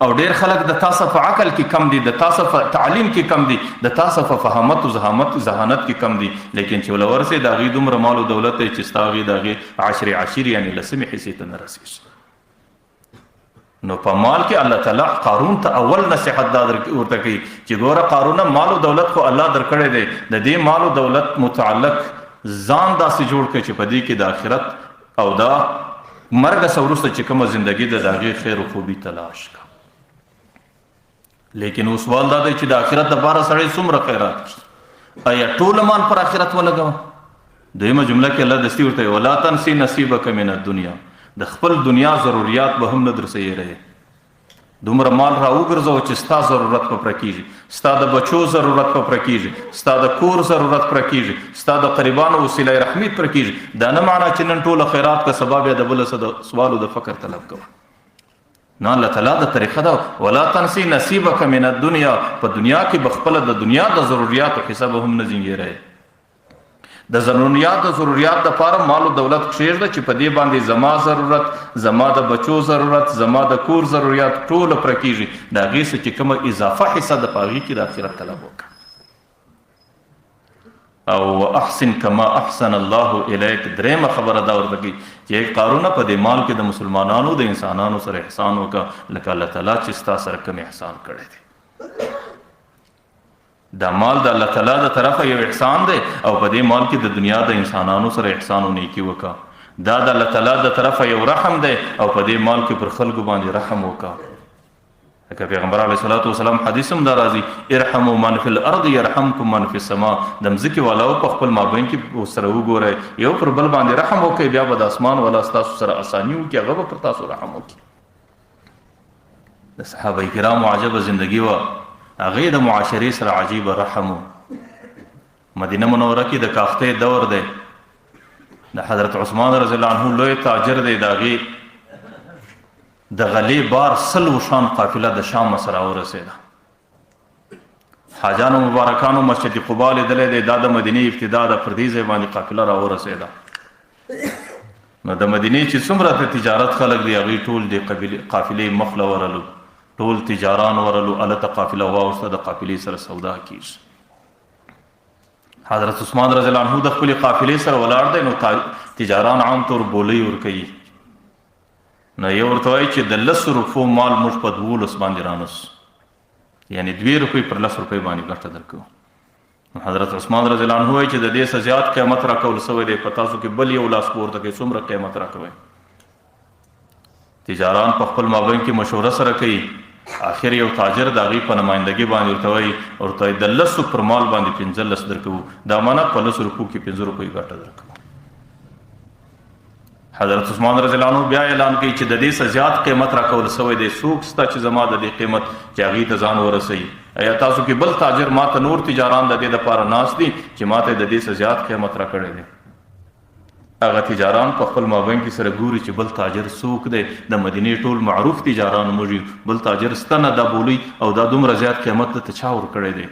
او ډېر خلک د تاسو په عقل کې کم دي، د تاسو په تعلیم کې کم دي، د تاسو په فهمت او ذهانت کې کم دي، لیکن چې ولورسې د هغې دومره مال او دولت دی چې ستا هغې د هغې عشر یعنې لسمې حصې ته نه رسېږي. نو په مال کې الله تعالی قارون ته اول نصیحت دا ورته کوي چې ګوره قارونه، مال او دولت خو الله درکړی دی، د دې مال او دولت متعلق ځان داسې جوړ کړه چې په دې کې د آخرت او د مرګ څخه وروسته چې کومه زندګي ده د هغې خیر و خوبي تلاش کړه. لیکن اوس سوال دا دی چې د آخرت دپاره سړی څومره خیرات کړي؟ آیا ټول مال پر آخرت ولګوه؟ دویمه جمله کې الله دستي ورته ولا تنسي نصیبک من الدنیا، د خپل دنیا ضروریات به هم نه در څه هېروې. دومره مال را وګرځوه چې ستا ضرورت په پوره کېږي، ستا د بچو ضرورت په پوره کېږي، ستا د کور ضرورت پوره کېږي، ستا د قریبانو وسیله رحمي پوره کېږي. دا نه معنا چې نن ټوله خیرات که سبا بیا د بله څه د سوال او د فقر طلب کوه. نو الله تعالی د طریقه ده ولا تنسي نصیبک من الدنیا، په دنیا کې به خپله د دنیا د ضروریاتو حصه به هم نه ځینګېروې. د ضروریات دپاره مال او دولت کښېږده چې په دې باندې زما ضرورت، زما د بچو ضرورت، زما د کور ضروریات ټوله پوره کېږي. د هغې څه چې کومه اضافه حصه ده په هغې کې د آخرت طلب وکړه. او احسن کما احسن الله الیک، درېیمه خبره دا ورته کوي چې قارونه په دې مال کې د مسلمانانو د انسانانو سره احسان وکړه لکه الله تعالی چې ستا سره کوم احسان کړی دی. دا مال د الله تعالی د طرفه یو احسان دی او په دې مال کې د دنیا د انسانانو سره احسان او نیکي وکړه. دا د الله تعالی د طرفه یو رحم دی او په دې مال کې پر خلکو باندې رحم وکړه. لکه پیغمبر علیه الصلاۃ والسلام حدیث هم دا راځي ارحموا من فی الارض یرحمکم من فی السماء، د مځکې والاو په خپل مابین کې سره وګورئ، یو پر بل باندې رحم وکړئ، بیا به د اسمان والا ستاسو سره اساني وکړي، هغه به پر تاسو رحم وکړي. د صحابه کرامو عجبه زندگی وه، هغې د معاشرې سره عجیبه رحم و. مدینه منوره کې د کاختې دور دی، د حضرت عثمان رضی الله عنه لوی تاجر دی، د هغې د غلې بار 100 شان قافله د شام سره ورسېده. حاجانو مبارکانو مسجد قبا لیدلی دی، دا د مدینې ابتدا ده، پر دې ځای باندې قافله را ورسېده. نو د مدینې چې څومره د تجارت خلک دی هغوی ټول د قافلې مخ له ورلو، ټول تجاران ورلو، هلته قافله واوښته، د قافلې سره سودا کېږي. حضرت عثمان رضی الله عنه د خپلې قافلې سره ولاړ دی، نو تجاران عام طور بولۍ ورکوي. نو یو ورته وایي چې د 10 روپو مال موږ په 12 باندې رانوس، یعنې 2 روپۍ پر 10 روپۍ باندې ګټه درکوو. حضرت عثمان رضی الله عنه وایي چې د دې څه زیات قیمت راکول سوی دی، په تاسو کې بل یو لاس پورته کوي څومره قیمت راکوئ. تجاران په خپل مابین کې مشوره سره کوي، آخر یو تاجر د هغې په نمایندګۍ باندې ورته وایي د 10 پر مال باندې 15 درکوو، دا معنا په 10 روپو کې 15 روپۍ ګټه درکوو. حضرت عثمان رضی الله عنه بیا اعلان کوي چې د دې څه زیات قیمت راکول سوی دی، څوک شته چې زما د دې قیمت چې هغې ته ځان ورسوي؟ ایا تاسو کې بل تاجر ما ته نور تجاران د دې دپاره ناست دي چې ما ته د دې څه زیات قیمت راکړی دی؟ هغه تجاران په خپل مابین کې سره ګوري چې بل تاجر څوک دی. د مدینې ټول معروف تجاران موږ بل تاجر سته نه، دا بولي او دا دومره زیات قیمت ته چا ورکړی دی؟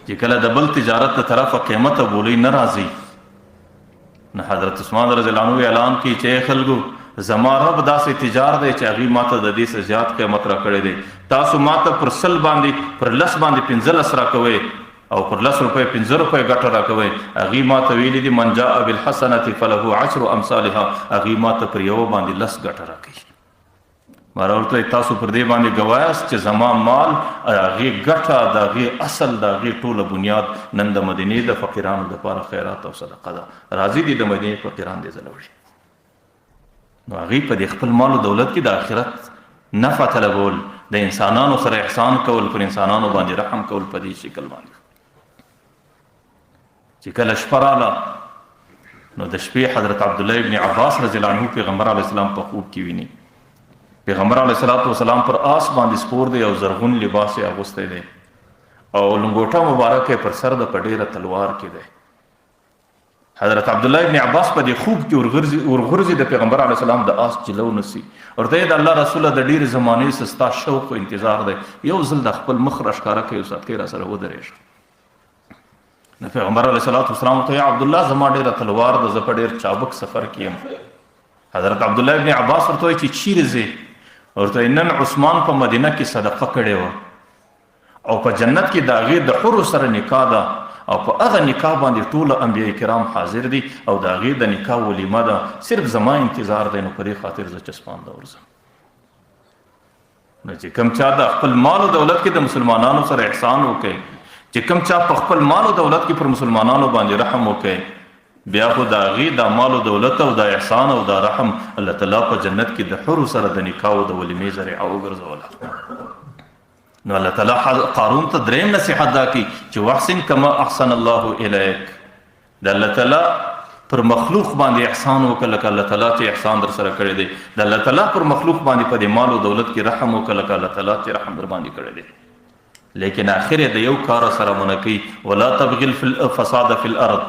چې کله د بل تجارت د طرفه قیمت او بولي نه راځي، نو حضرت عثمان رضی الله عنه اعلان کوي چې خلکو زما رب داسې تجار دی چې هغې ما ته د دې څه زیات قیمت راکړی دی. تاسو ما ته پر 100 باندې پر 10 باندې 15 راکوئ او پر 10 روپۍ 15 روپۍ ګټه راکوئ. هغې ما ته ویلي دي من جاء بالحسنة فله 10 امثالها، هغې ما ته پر 1 باندې 10 ګټه راکوي. ماره ورته تاسو پر دې باندې ګوایاست چې زما مال هغې ګټه د هغې اصل د هغې ټوله بنیاد نن د مدینې د فقیرانو دپاره خیرات او صدقه ده. راځي دي د مدینې فقیران دې ځلوړي. نو هغې په دې خپل مال او دولت کې د آخرت نفع طلبول، د انسانانو سره احسان کول، پر انسانانو باندې رحم کول په دې شکل باندې. چې کله شپه راله نو د شپې حضرت عبدالله ابن عباس رضی الله عنه پیغمبر علیه السلام په خوب کې ویني. پیغمبر علیه السلام پر آس باندې سپور دی او زرغون لباس یې اغوستی دی او لنګوټه مبارکه پر سر د په ډیره تلوار کې دی. حضرت عبدالله ابن عباس په دې خوب کې ورغورځي د پیغمبر علیه السلام د آس جلو نسی ورته د الله رسوله د ډیرې زمانې ستا شوق او انتظار دی، یو ځل د خپل مخ راښکاره کوي او ساتکې را سره ودرېږه. نو پیغمبر علیه السلام ته یا عبدالله زما ډیره تلوار ده، زه په ډیر چابک سفر کې یم. حضرت عبدالله ابن عباس ورته وایي چې چیرې ځې؟ ورته نن عثمان په مدینه کې صدقه کړې وه او په جنت کې د هغې د حرو سره نکاح ده او په هغه نکاح باندې ټول انبیاء کرام حاضر دي او د هغې د نکاح ولیمه ده، صرف زما انتظار دی. نو په دې خاطر زه چسپانده ورځم. نو چې کوم چا د خپل مال او دولت کې د مسلمانانو سره احسان وکړي، چې کوم چا په خپل مال او دولت کې پر مسلمانانو باندې رحم وکړي، بیا خو د هغې د مال او دولت او د احسان او د رحم الله تعالی په جنت کې د حرو سره د نکاح او د ولیمې ذریعه وګرځوله. نو الله تعالی قارون ته دریم نصیحت دا کوي چې واحسن کما احسن الله الیک. د الله تعالی پر مخلوق باندې احسان وکړه لکه الله تعالی چې احسان در سره کړی دی. د الله تعالی پر مخلوق باندې په دې مال او دولت کې رحم وکړه لکه الله تعالی چې رحم در باندې کړی دی. لیکن آخر د یو کار سره منکی ولا تبغي الفساد فی الارض،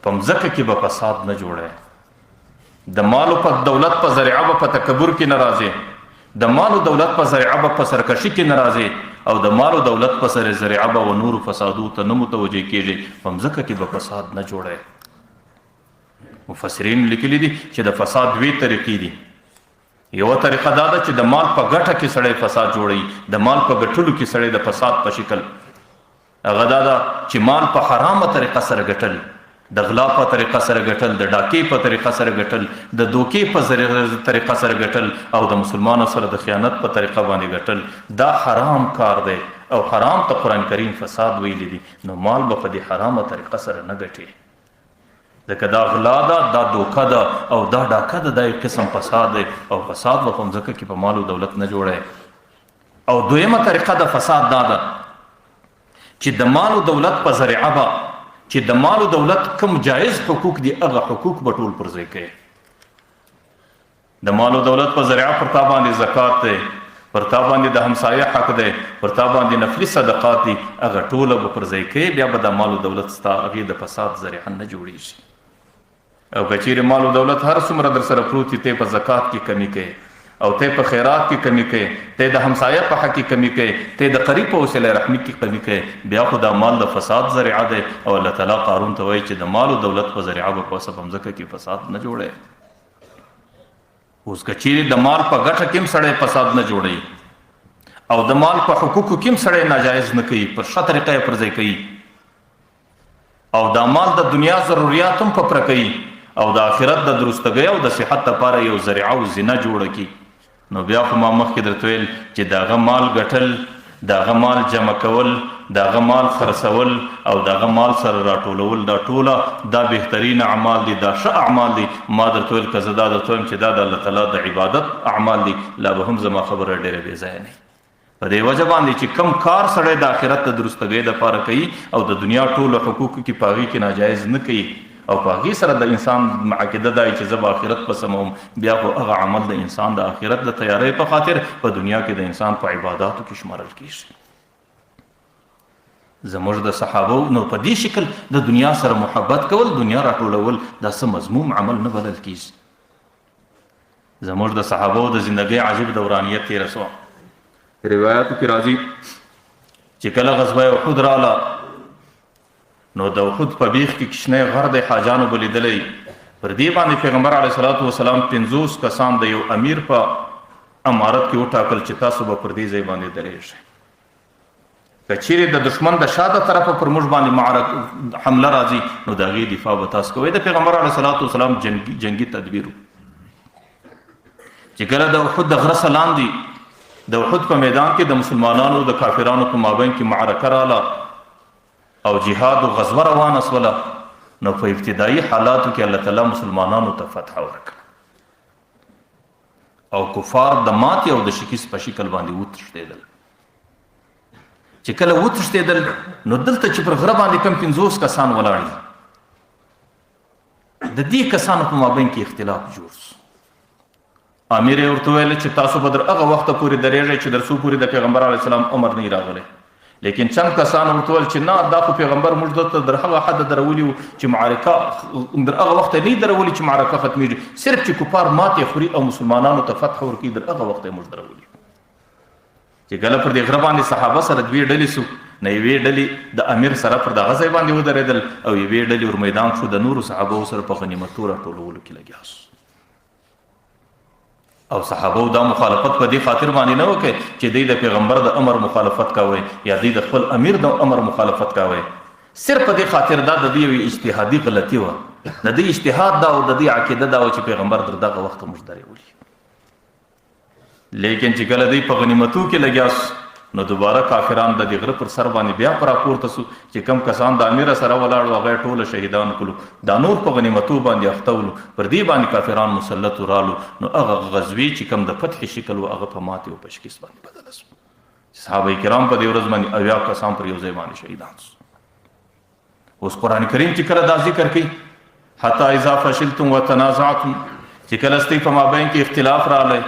په مځکه کې به فساد نه جوړه. د مال او دولت په ذریعه به په تکبر کې نه راځي، د مال او دولت په ذریعه به په سرکشي کې نه راځي او د مال او دولت په ذریعه به و نور فسادو ته نه متوجه کېږي، په مځکه کې به فساد نه جوړه. مفسرین لیکلي دي چې د فساد دوې طریقې دي. یوه طریقه دا ده چې د مال په ګټه کې سړی فساد جوړوي، د مال په ګټلو کې سړی د فساد په شکل. هغه دا ده چې مال په حرامه طریقه سره ګټل، د غلا په طریقه سره ګټل، د ډاکې په طریقه سره ګټل، د دوکې په طریقه سره ګټل او د مسلمانو سره د خیانت په طریقه باندې ګټل. دا حرام کار دی او حرام ته قرآن کریم فساد ویلی دی. نو مال به په دې حرامه طریقه سره نه ګټي، ځکه دا غلا ده، دا دوکه ده او دا ډاکه ده، دا یو قسم فساد دی او فساد به په مځکه کې په مال او دولت نه جوړی. او دویمه طریقه د فساد دا ده چې د مال او دولت په ذریعه به چې د مال او دولت کوم جایز حقوق دي هغه حقوق به ټول پر ځای کوي. د مال او دولت په ذریعه پر تا باندې زکات دی، پر تا باندې د همسایه حق دی، پر تا باندې نفلي صدقات دي، هغه ټوله به پر ځای کوي. بیا به د مال او دولت ستا هغې د فساد ذریعه نه جوړیږي. او که چیرې مال او دولت هر څومره در سره پروت وي، ته په زکات کې کمی کوي او ته په خیرات کې کمی کوي، ته د همسایه په حق کې کمی کوي، ته د قریب په وسیله رحمت کې کمی کوي، بیا خو دا مال د فساد ذریعه دی. او الله تعالی قارون ته وایي چې د مال او دولت په ذریعه به په مځکه کې فساد نه جوړی. اوس که چیرې د مال په ګټه کې هم سړی فساد نه جوړوي او د مال په حقوقو کې هم سړی ناجایز نه کوي، پر ښه طریقه یې پر ځای کوي او دا مال د دنیا ضرورت هم په پوره کوي او د آخرت د درستګۍ او د صحت لپاره یو ذریعه او زینه جوړه کړي، نو بیا خو ما مخکې درته ویل چې د هغه مال ګټل، د هغه مال جمع کول، د هغه مال خرڅول او د هغه مال سره راټولول، دا ټوله دا بهترین اعمال دي، دا ښه اعمال دي. ما درته ویل که زه دا درته وایم چې دا د الله تعالی د عبادت اعمال دي، لا به هم زما خبره ډېره بې ځایه نه. په دې وجه باندې چې کم کار سړی د آخرت د درستګۍ دپاره کوي او د دنیا ټولو حقوقو کې په هغې کې ناجایز نه کوي او په هغې سره د انسان عقیده دا چې زه به آخرت په سموم، بیا خو هغه عمل د انسان د آخرت د تیاری په خاطر په دنیا کې د انسان په عباداتو کې شمارل کېږي. زموږ د صحابو نو په دې شکل د دنیا سره محبت کول، دنیا راټولول، دا څه مضموم عمل نه بلل کېږي. زموږ د صحابو د زندګۍ عجیب دورانیت تېره شوه. روایاتو کې راځي چې کله غزوه احد راله نو د احد په بیخ کې کشنی غر د حاجانو به لیدلی. پر دې باندې پیغمبر علیه صلات وسلام 50 کسان د یو امیر په امارت کې وټاکل چې تاسو به پر دې ځای باندې درېږئ. که چیرې د دشمن د شاته طرفه پر موږ باندې حمله راځي نو د هغې دفاع به تاسو کوئ. د پیغمبر علیه صلات وسلام جنګي تدبیر چې کله د احد د غره لاندې د احد په میدان کې د مسلمانانو د کافرانو په مابین کې معرکه رااله او جهاد او غزوه روانه سوله، نو په ابتدایي حالاتو کې الله تعالی مسلمانانو ته فتح ورکړه او کفار د ماتې او د شکست په شکل باندې وتښتېدل. چې کله وتښتېدل نو دلته چې پر غره باندې کم 50 کسان ولاړ دي، د دې کسانو په مابین کې اختلاف جوړ شو. امیر ورته ویل چې تاسو به تر هغه وخته پورې درېږئ چې تر څو پورې د پیغمبر علیه السلام امر نه راغلی. لیکن چند کسان ورته ویل چې نه، دا خو پیغمبر موږ دلته در هغه حد درولي وو چې معرکه در هغه وخته نه درولي چې معرکه ختمېږي، صرف چې کفار ماتې خوري او مسلمانانو ته فتح ورکړي در هغه وخته موږ درولي. چې کله پر دې غره باندې صحابه سره دوې ډلې سو، نه یوې ډلې د امیر سره پر دغه ځای باندې ودرېدل او یوې ډلې ور میدان شو د نورو صحابو سره په غنیمتو راټولولو کې لګیا سو. او صحابه دا مخالفت په دې خاطر باندې نه وکړي چې دوی د پیغمبر د امر مخالفت کوي یا دوی د خپل امیر د امر مخالفت کوي، صرف په دې خاطر دا د دې اجتهادي غلطي وه. د دې اجتهاد دا او د دې عقیده دا و چې پیغمبر تر دغه وخت موږ درولي. لیکن چې کله دوی په غنیمتو کې لګیا نو دوباره کافران د دې غره پر سر باندې بیا پر راپورته سو چې کم کسان د امیر سره ولاړ هغه ټول شهیدان کړو، دا نور په غنیمتو باندې اخته ولو، پر دې باندې کافران مسلط رالو. نو هغه غزوی چې کم د فتح شکل و هغه په ماتې او په شکست باندې بدل شو. صحابه کرام په دې ورځ باندې 80 کسان پر یو ځای باندې شهیدان شو. اوس قرآن کریم چې کله دا ذکر کوي حتی اذا فشلتم وتنازعتم، چې کله ستاسو په مابین کې اختلاف راغلی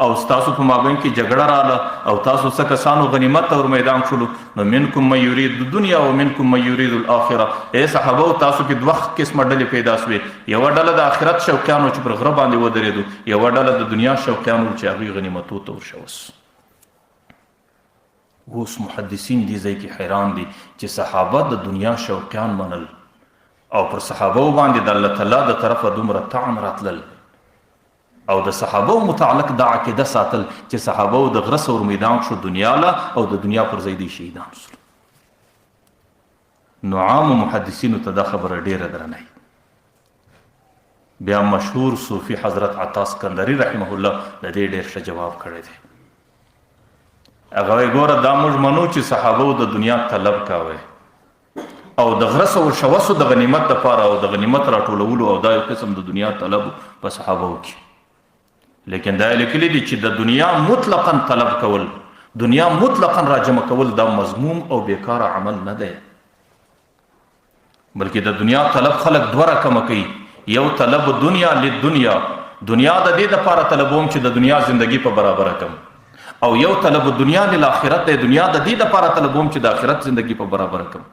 او تاسو په مابین کې جګړه رااله او تاسو څه کسانو غنیمت او میدان شولو، نو منکم من یرید الدنیا و منکم من یرید الاخره. اے صحابه تاسو کې دوه قسمه ډلې پیدا شوې، یو ډله د آخرت شوقیانو چې پر غره باندې ودرېدو، یو ډله د دنیا شوقیانو چې هغوی غنیمتو ته ورشوس. اوس محدثین دې ځای کې حیران دي چې صحابه د دنیا شوقیان منل او پر صحابه باندې د الله تعالی د طرفه دومره طعن راتلل او د صحابه متعلق د عقیده ساتل چې صحابه د غره سور میدان شو دنیا لا او د دنیا پر ځای دی شهیدان شول. نو عام محدثینو ته دا خبره ډیره درنه. بیا مشهور صوفي حضرت عطا اسکندری رحمه الله د دې ډیر ښه جواب کړی دی. هغه وایي ګوره دا موږ منو چې صحابه د دنیا طلب کاوه او د غره سور شوسو د غنیمت لپاره او د غنیمت راټولولو او دا یو قسم د دنیا طلب په صحابه کې، لیکن دا لیکلي دي چې د دنیا مطلقاً طلب کول، دنیا مطلقاً راجمع کول دا مذموم او بیکار عمل نه دی، بلکې د دنیا طلب خلق دوه رقمه کوي. یو طلب دنیا للدنیا، دنیا د دې لپاره طلبوم چې د دنیا زندگی په برابر کم، او یو طلب دنیا للآخرت دی، دنیا د دې لپاره طلبوم چې د آخرت زندگی په برابر کم.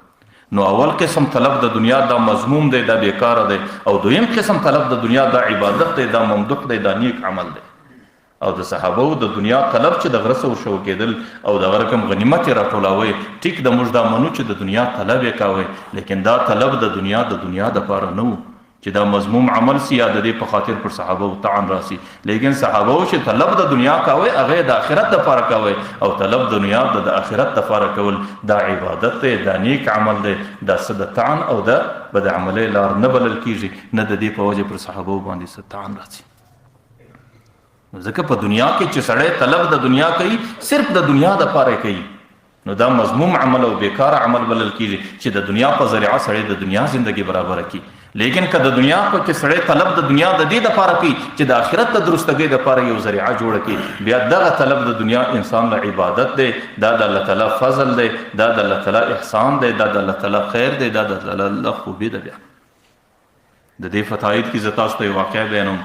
نو اول قسم طلب د دنیا دا مذموم دی، دا بیکار دی، او دویم قسم طلب د دنیا دا عبادت دی، دا ممدوح دی، دا نیک عمل دی. او د صحابه د دنیا طلب چې د غره سور شو کېدل او د رقم غنیمت راټولوي، ټیک د موږ دا منو چې د دنیا طلب یې کاوه، لیکن دا طلب د دنیا د پاره نه و چې دا مذموم عمل سی یا د دې په خاطر پر صحابه او طعن راسي. لیکن صحابه چې طلب د دنیا کاوه هغه د آخرت د پاره کاوه، او طلب د دنیا د آخرت د پاره کول دا عبادت دی، دا نیک عمل دی، دا صد طعن او د بد عمله لار نه بلل کیږي، نه د دې په وجه پر صحابه باندې صد طعن راسي. ځکه په دنیا کې چې سړی طلب د دنیا کوي صرف د دنیا د پاره کوي، نو دا مذموم عمل او بیکار عمل بلل کیږي چې د دنیا په ذریعہ سړی د دنیا زندگی برابر کی. لیکن که د دنیا په کې سړی طلب د دنیا د دې د پاره کوي چې د آخرت د درستګۍ د پاره یو ذریعہ جوړ کړي، بیا دغه طلب د دنیا انسان له عبادت دی، دا د الله تعالی فضل دی، دا د الله تعالی احسان دی، دا د الله تعالی خیر دی، دا د الله خوبي ده. بیا د دې فتایت کې زه تاسو ته واقع بیانوم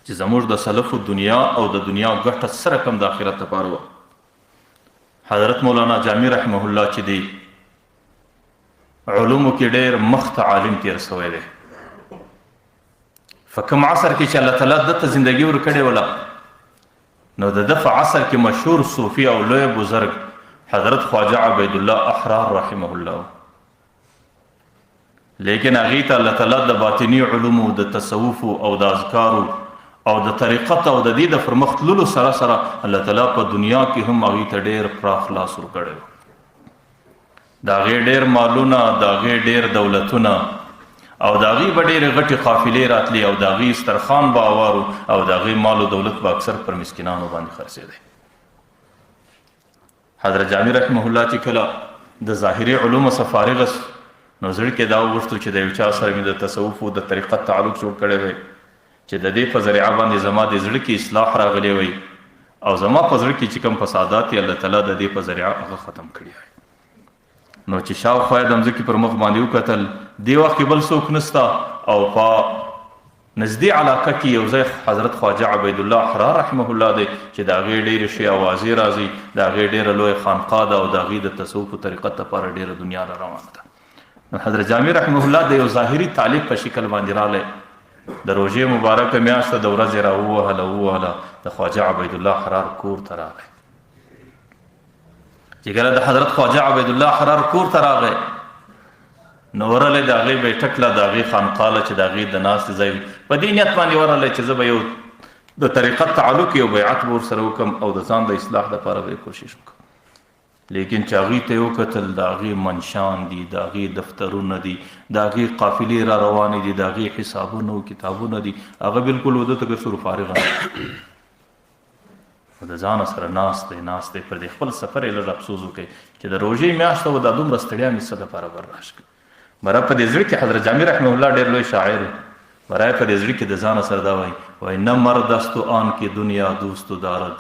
چې زموږ د سلف دنیا او د دنیا ګټه سره کم د آخرت لپاره و. حضرت مولانا جامی رحمه الله چې دی علومو کې ډېر مخت عالم تیر شوی دی، فکم عصر کې چې الله تعالی دته زندگی ورکړې ولا، نو د دغه عصر کې مشهور صوفي او لوی بزرگ حضرت خواجه عبید الله احرار رحمه الله، لیکن هغه ته الله تعالی د باطنی علوم او د تصوف او د اذکار او د طریقت او د دې د فرمختللو سره سره الله تعالی په دنیا کې هم هغه ته ډېر پراخ لاس ورکړی، دا غیر ډېر مالونه، دا غیر ډېر دولتونه او د هغې به ډېرې غټې قافلې راتلې او د هغې سترخان به اوارو او د هغې مال و دولت به اکثر پر مسکینانو باندې خرڅېدی. حضرت جامی رحمه الله چې کله د ظاهري علومو څخه فارغ نو زړه کې دا وغوښتو چې د یو چا سره مې د تصوف او د طریقت تعلق جوړ کړی وی چې د دې په ذریعه باندې زما د زړه کې اصلاح راغلی وی او زما په زړه کې چې کوم فسادات یې الله تعالی د دې په ذریعه هغه ختم کړي وی. نو چې شاوخوا یې د مځکې پر مخ باندې وکتل دې وخت کې بل څوک نسته او په نزدې علاقه کې یو ځای حضرت خواجه عبید الله حرار رحمه الله دی چې د هغې ډېرې ښې اوازې راځي، د هغې ډېره لویه خانقاه ده او د هغې د تصوف په طریقت لپاره ډېره دنیا را روانه ده. نو حضرت جامی رحمه الله د یو ظاهري طالب په شکل باندې رالی، د روژې مبارکه میاشته د ورځې را ووهله د خواجه عبید الله حرار کور ته راغی. چې کله د حضرت خواجه عبید الله حرار کور ته راغی نو ورلی د هغې بیټک له د هغې خانقاه له چې د هغې د ناستې ځای په دې نیت باندې ورلی چې زه به یو د طریقت تعلق یو بیعت به ورسره وکړم او د ځان د اصلاح دپاره به یې کوشش وکړم. لیکن چې هغې ته یې وکتل د هغې منشان دي، د هغې دفترونه دي، د هغې قافلې را روانې دي، د هغې حسابونه او کتابونه دي، هغه بالکل وده ته ګرسرو فارغه نه د ځانه سره ناست دی پر دې خپل سفر یې لږ افسوس وکړي چې د روژې میاشته و دا دومره ستړیا مې څه دپاره برداشت کړي. برای په دې زړه کې حضرت جامی رحمه الله ډېر لوی شاعر برای په دې زړه کې د ځانه سره دا وایي نه مرد است و آن کې دنیا دوست دارد،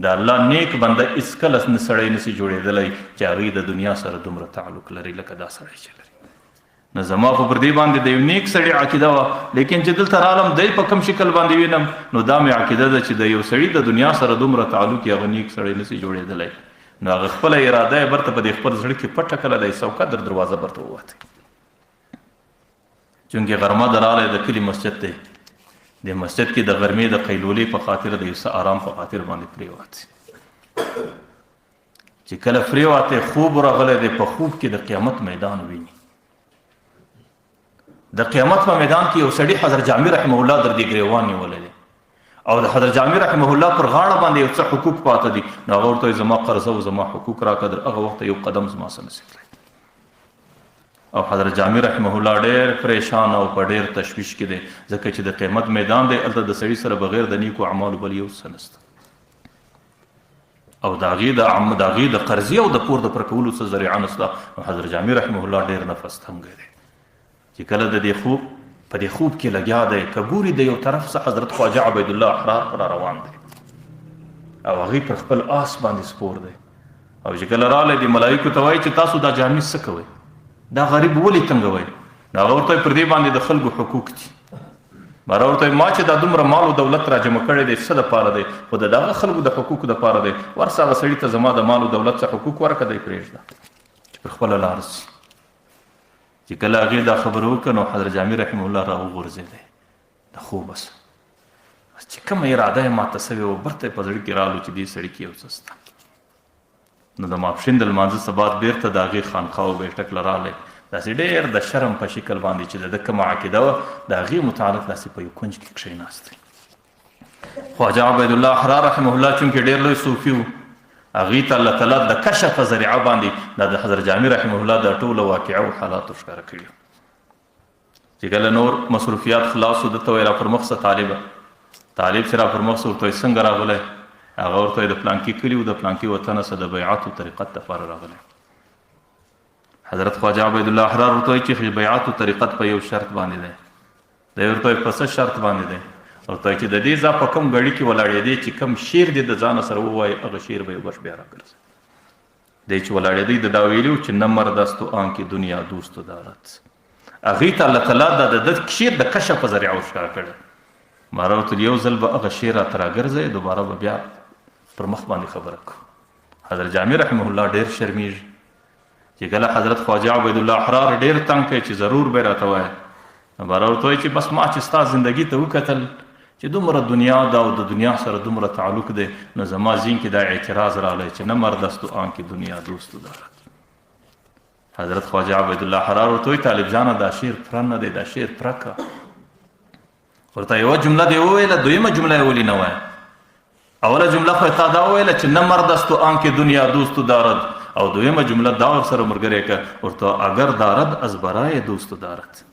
د الله نیک بنده هېڅکله سړی نسي جوړېدلی چې هغوی د دنیا سره دومره تعلق لري لکه دا سړی چې لري. نه زما خو پر دې باندې د یو نیک سړي عقیده وه، لیکن چې دلته رالم دی په کوم شکل باندې وینم نو دا مې عقیده ده چې د یو سړي د دنیا سره دومره تعلق یې هغه نیک سړی نسي جوړېدلی. نو هغه خپله اراده یې برته په دې خپل زړه کې پټه کړله، د سوکه در دروازه برته ووتی. چونکې غرمه د رالی د کلي مسجد دی، د مسجد کې د غرمې د قیلولې په خاطر د یو څه آرام په خاطر باندې پرېوتی. چې کله پرېوتی خوب راغلی دی، په خوب کې د قیامت میدان ویني. د قیامت په میدان کې یو سړي حضرت جامی رحمه الله در دې ګریوان نیولی دی او د حضرت جامی رحمه الله پر غاړه باندې یو څه حقوق پاته دي. نو هغه ورته وایي زما قرضه او زما حقوق راکړه، در هغه وخت یو قدم زما څه نسي تللی. او حضرت جامی رحمه الله ډېر پریشان او په ډېر تشویش کې دی، ځکه چې د قیامت میدان دی، هلته د سړي سره بغیر د نیکو اعمالو بل یو څه نشته او د هغې د قرضې او د پور د پر کولو څه ذریعه نشته. نو حضرت جامی رحمه الله ډېر نفس تنګی دی چې کله د دې خوب په دې خوب کې لګیا دی، که ګوري د یو طرف څخه حضرت خواجه عبید الله حرار را روان دی او هغې پر خپل آس باندې سپور دی او چې کله رالی د ملایکو ته وایي چې تاسو دا جامي څه کوئ، دا غریب ولې تنګوئ؟ نو هغه ورته پر دې باندې د خلکو حقوق دي. باره ورته ما چې دا دومره مال او دولت را جمع کړی دی څه دپاره دی؟ خو د دغه خلکو د حقوقو دپاره دی. ورسه هغه سړي ته زما د مال او دولت څخه حقوق ورکړه، دی پرېږده چې پر خپله لار ځي. چې کله هغې دا خبره وکړه نو حضرت جامی رحمه الله را وغورځېدی د خوبه څه چې کومه اراده یې ماته سوې وه برته یې په زړه کې رالو چې دې سړي کې یو څه شته. نو د ماپښین د لمانځه څه بعد بېرته د هغې خانقاه او بیټک له رالی، داسې ډېر د شرم په شکل باندې چې د ده کومه عقیده وه د هغې متعلق داسې په یو کنج کې کښېناستی. خواجه عبید الله حرار رحمه الله چونکې ډېر لوی صوفي و، هغې ته الله تعالی د کشف په ذریعه باندې د حضرت جامی رحمه الله د ټولو واقعه او حالاتو ښکاره کړي. چې کله نور مصروفیات خلاص و دته وایي را پر مخ څه طالب چې را پر مخ څه ورته وایي څنګه راغلی؟ هغه ورته وایي د پلانکي کلي و د پلانکي وطنه څه د بیعت و طریقت دپاره راغلی. حضرت خواجه عبید الله حرار ورته وایي چې بیعت و طریقت په یو شرط باندې دی. دی ورته وایي په څه شرط باندې دی؟ ورته وایي چې د دې ځای په کوم ګړي کې ولاړېدی چې کوم شعر دې د ځانه سره ووایي هغه شعر به یې بش بیا راګرځي. دی چې ولاړېدی د دا ویلي و چې نه مرد است و آن کې دنیا دوست دارد. هغې ته الله تعالی د شعر د کشف په ذریعه ورښکاره کړی. ما ورته یو ځل به هغه شعر راته راګرځی، دوباره به بیا پر مخ باندې خبره کړو. حضرت جامی رحمه الله ډېر شرمیږي چې کله حضرت خواجه عبید الله حرار ډېر تنګ کوي چې ضرور به یې راته وایه. نو باره ورته وایي چې بس ما چې ستا زندګي ته وکتل چې دومره دنیا ده او د دنیا سره دومره تعلق دی، نو زما ذهن کې دا اعتراض راغلی چې نه مرد است و آن کې دنیا دوست دارد. حضرت خواجه عبید الله حرار ورته وایي طالب جانه دا شعر پوره نه دی، دا شعر پوره کړه. ورته یوه جمله دې وویله، دویمه جمله یې ولې نه وایه؟ اوله جمله خو تا دا وویله چې نه مرد است و آن کې دنیا دوست دارد، او دویمه جمله دا ورسره ملګری کړه ورته اگر دارد از برای دوست دارد.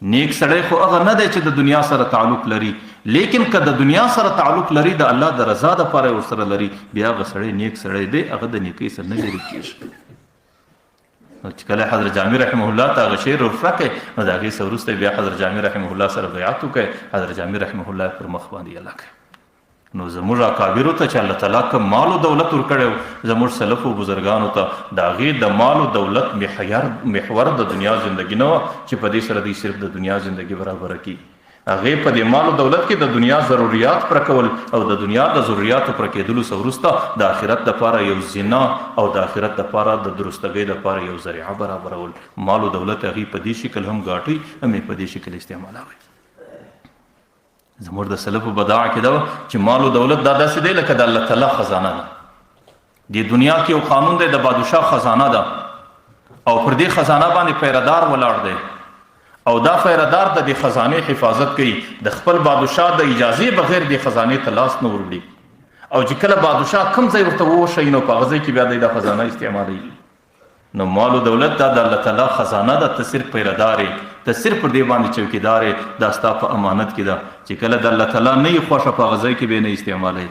نیک سړی خو هغه نه دی چې د دنیا سره تعلق لري، لیکن که د دنیا سره تعلق لري د الله د رضا دپاره ورسره لري، بیا هغه سړی نیک سړی دی، هغه د نیکۍ سره نه لرې کېږي. نو چې کله حضرت جامع رحمه الله ته هغه شعر ورفره کړي، نو د هغې څه وروسته بیا حضرت جامع رحمه الله سره بیعت وکړي، حضرت جامع رحمه الله پر مخ باندې الله کړي. نو زموږ اکابرو ته چې الله تعالی کوم مال او دولت ورکړی، زموږ سلف او بزرګانو ته د هغې د مال او دولت محور د دنیا زندګي نه وه چې په دې سره دوی صرف د دنیا زندګي برابره کړي. هغې په دې مال او دولت کې د دنیا ضروریات پوره کول او د دنیا د ضروریاتو پوره کېدلو څخه وروسته د آخرت دپاره یو زنا او د آخرت دپاره د درستګۍ دپاره یو ذریعه برابرول. مال او دولت هغې په دې شکل هم ګاټي، هم یې په دې شکل استعمالوي. زموږ د سلفو بدعا عقیده وه چې مال او دولت دا داسې دی لکه د الله تعالی خزانه ده. دې دنیا کې یو قانون دی، د بادشاه خزانه ده او پر دې خزانه باندې پیردار ولاړ دی او دا پیردار د دې خزانې حفاظت کوي، د خپل بادشاه د اجازې بغیر دې خزانې ته لاس نه وروړي، او چې کله بادشاه کوم ځای ورته ووښیي نو په هغه ځای کې بیا دی دا خزانه استعمالوي. نو مال او دولت دا د الله تعالی خزانه ده، ته صرف پیردار یې، ته صرف پر دې باندې چوکیدار یې، دا ستا په امانت کې ده. چې کله د الله تعالی نه یې خوښه په هغه ځای کې به یې نه استعمالوي،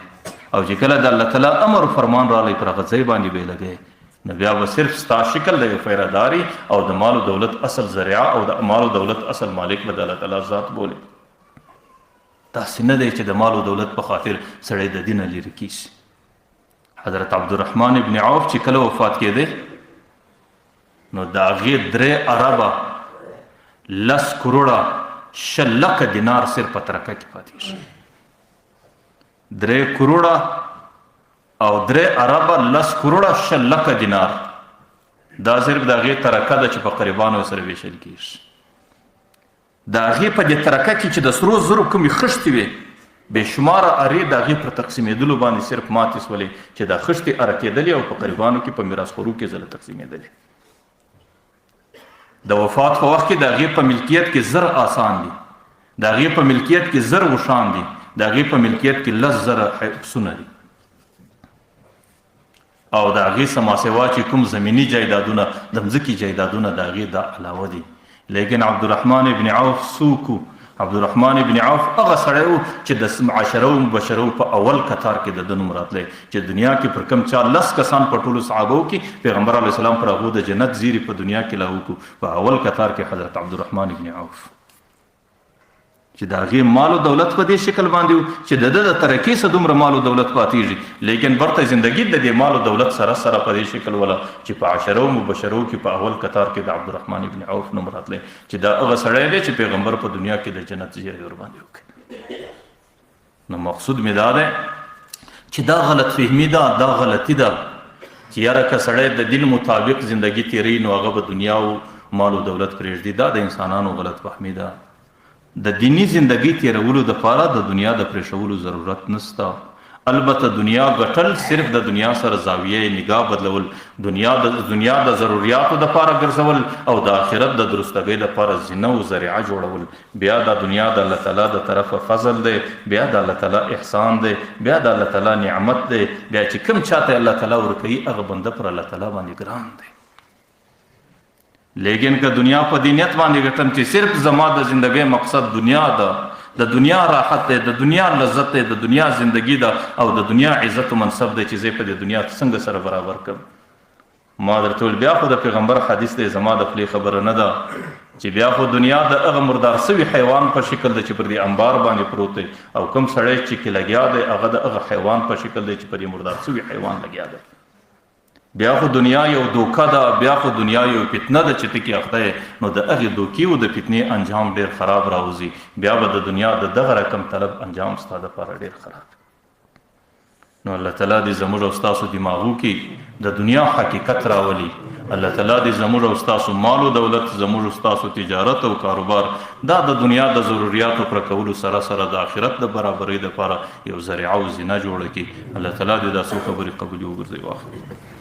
او چې کله د الله تعالی امر فرمان راغلی پر هغه ځای باندې به یې لګوي، نو بیا به صرف ستا شکل د یو پیرداري او د مال او دولت اصل ذریعه او د مال او دولت اصل مالک به د الله تعالی ذات بولي. داسې نه دی چې د مال او دولت په خاطر سړی د دینه لرې کیږي. حضرت عبدالرحمن ابن عوف چې کله وفات کېدی، نو د هغې 3 اربه 10 کروڑه 6 لکه دینار صرف په ترکه کې پاتې شي. 3 کروڑه او 3 اربه 10 کروڑه 6 لکه دینار، دا صرف د هغې ترکه ده چې په قریبانو سره ویشل کېږي. د هغې په دې ترکه کې چې د سرو زرو کومې خښتې وې، بې شماره ارې د هغې پر تقسیمېدلو باندې صرف ماتې سولې چې دا خښتې اره کېدلې او په قریبانو کې په میراثخورو کې ځله تقسیمېدلې. د وفات په وخت کې د هغې په ملکیت کې 1000 آسان دي، د هغې په ملکیت کې 1000 اوښان دي، د هغې په ملکیت کې 10,000 پسونه دي، او د هغې سما سوا چې کوم زمینی جایدادونه د مځکې جایدادونه د هغې دا علاوه دي. لیکن عبدالرحمن ابن عوف څوک و؟ عبدالرحمن ابن عوف هغه سړی و چې د عشره مبشرو په اول کتار کې د ده نوم راتلی، چې دنیا کې پر کوم چا 10 کسان په ټولو صحابو کې پیغمبر علیه السلام پر هغو د جنت زیري په دنیا کې لاهو کړو، په اول کتار کې حضرت عبدالرحمن ابن عوف، چې د هغې مال او دولت په دې شکل باندې و چې د ده د ترکې څه دومره مال او دولت پاتېږي، لیکن برته زندګي د دې مال او دولت سره سره په دې شکل وله چې په عشره مبشرو کې په اول کتار کې د عبدالرحمن ابن عوف نوم راتلی، چې دا هغه سړی دی چې پیغمبر په دنیا کې د جنت زیری ورباندې وکړي. نو مقصود مې دا دی چې دا غلط فهمي ده، دا غلطي ده چې یاره که سړی د دین مطابق زندګي تیروي نو هغه به دنیا او مال او دولت پرېږدي. دا د انسانانو غلط فهمي ده. د دینی زندگی تیرولو دپاره د دنیا د پریښولو ضرورت نشته. البته دنیا ګټل صرف د دنیا سره زاویه نگاه بدلول، دنیا د ضروریاتو دپاره ګرځول او د آخرت د درستګۍ دپاره زینه او ذریعه جوړول، بیا د دنیا د الله تعالی د طرفه فضل دی، بیا د الله تعالی احسان دی، بیا د الله تعالی نعمت دی، بیا چې کوم چاته الله تعالی ورکوي هغه بنده پر الله تعالی باندې ګران دی. لیکن که دنیا په دینیت باندې ګټم چې صرف زما د زندګۍ مقصد دنیا ده، د دنیا راحت دی، د دنیا لذت دی، د دنیا زندگی ده او د دنیا عزت و منصب دی چې زه په دې دنیا څنګه سره برابر کړم. ما درته ویل بیا خو د پیغمبر حدیث دی، زما د خولې خبره نه ده چې بیا خو دنیا د هغه مردار سوي حیوان په شکل دی چې پر دې انبار باندې پروت دی، او کوم سړی چې کې لګیا دی هغه د هغه حیوان په شکل دی چې پر دې مردار سوي حیوان لګیا دی. بیا خو دنیا یو دوکه ده، بیا خو دنیا یو فتنه ده چې ته کې اخته یې، نو د هغې دوکې او د فتنې انجام ډېر خراب راوځي، بیا به د دنیا د دغه رقم طلب انجام ستا دپاره ډېر خراب. نو الله تعالی دې زموږ او ستاسو دماغو کې د دنیا حقیقت راولي، الله تعالی دې زموږ او ستاسو مال او دولت، زموږ او ستاسو تجارت او کاروبار دا د دنیا د ضروریاتو پر کولو سره سره د آخرت د برابرۍ دپاره یو ذریعه او زینه جوړه کړي. الله تعالی دې دا څو خبرې قبولې وګرځوي. واخلي.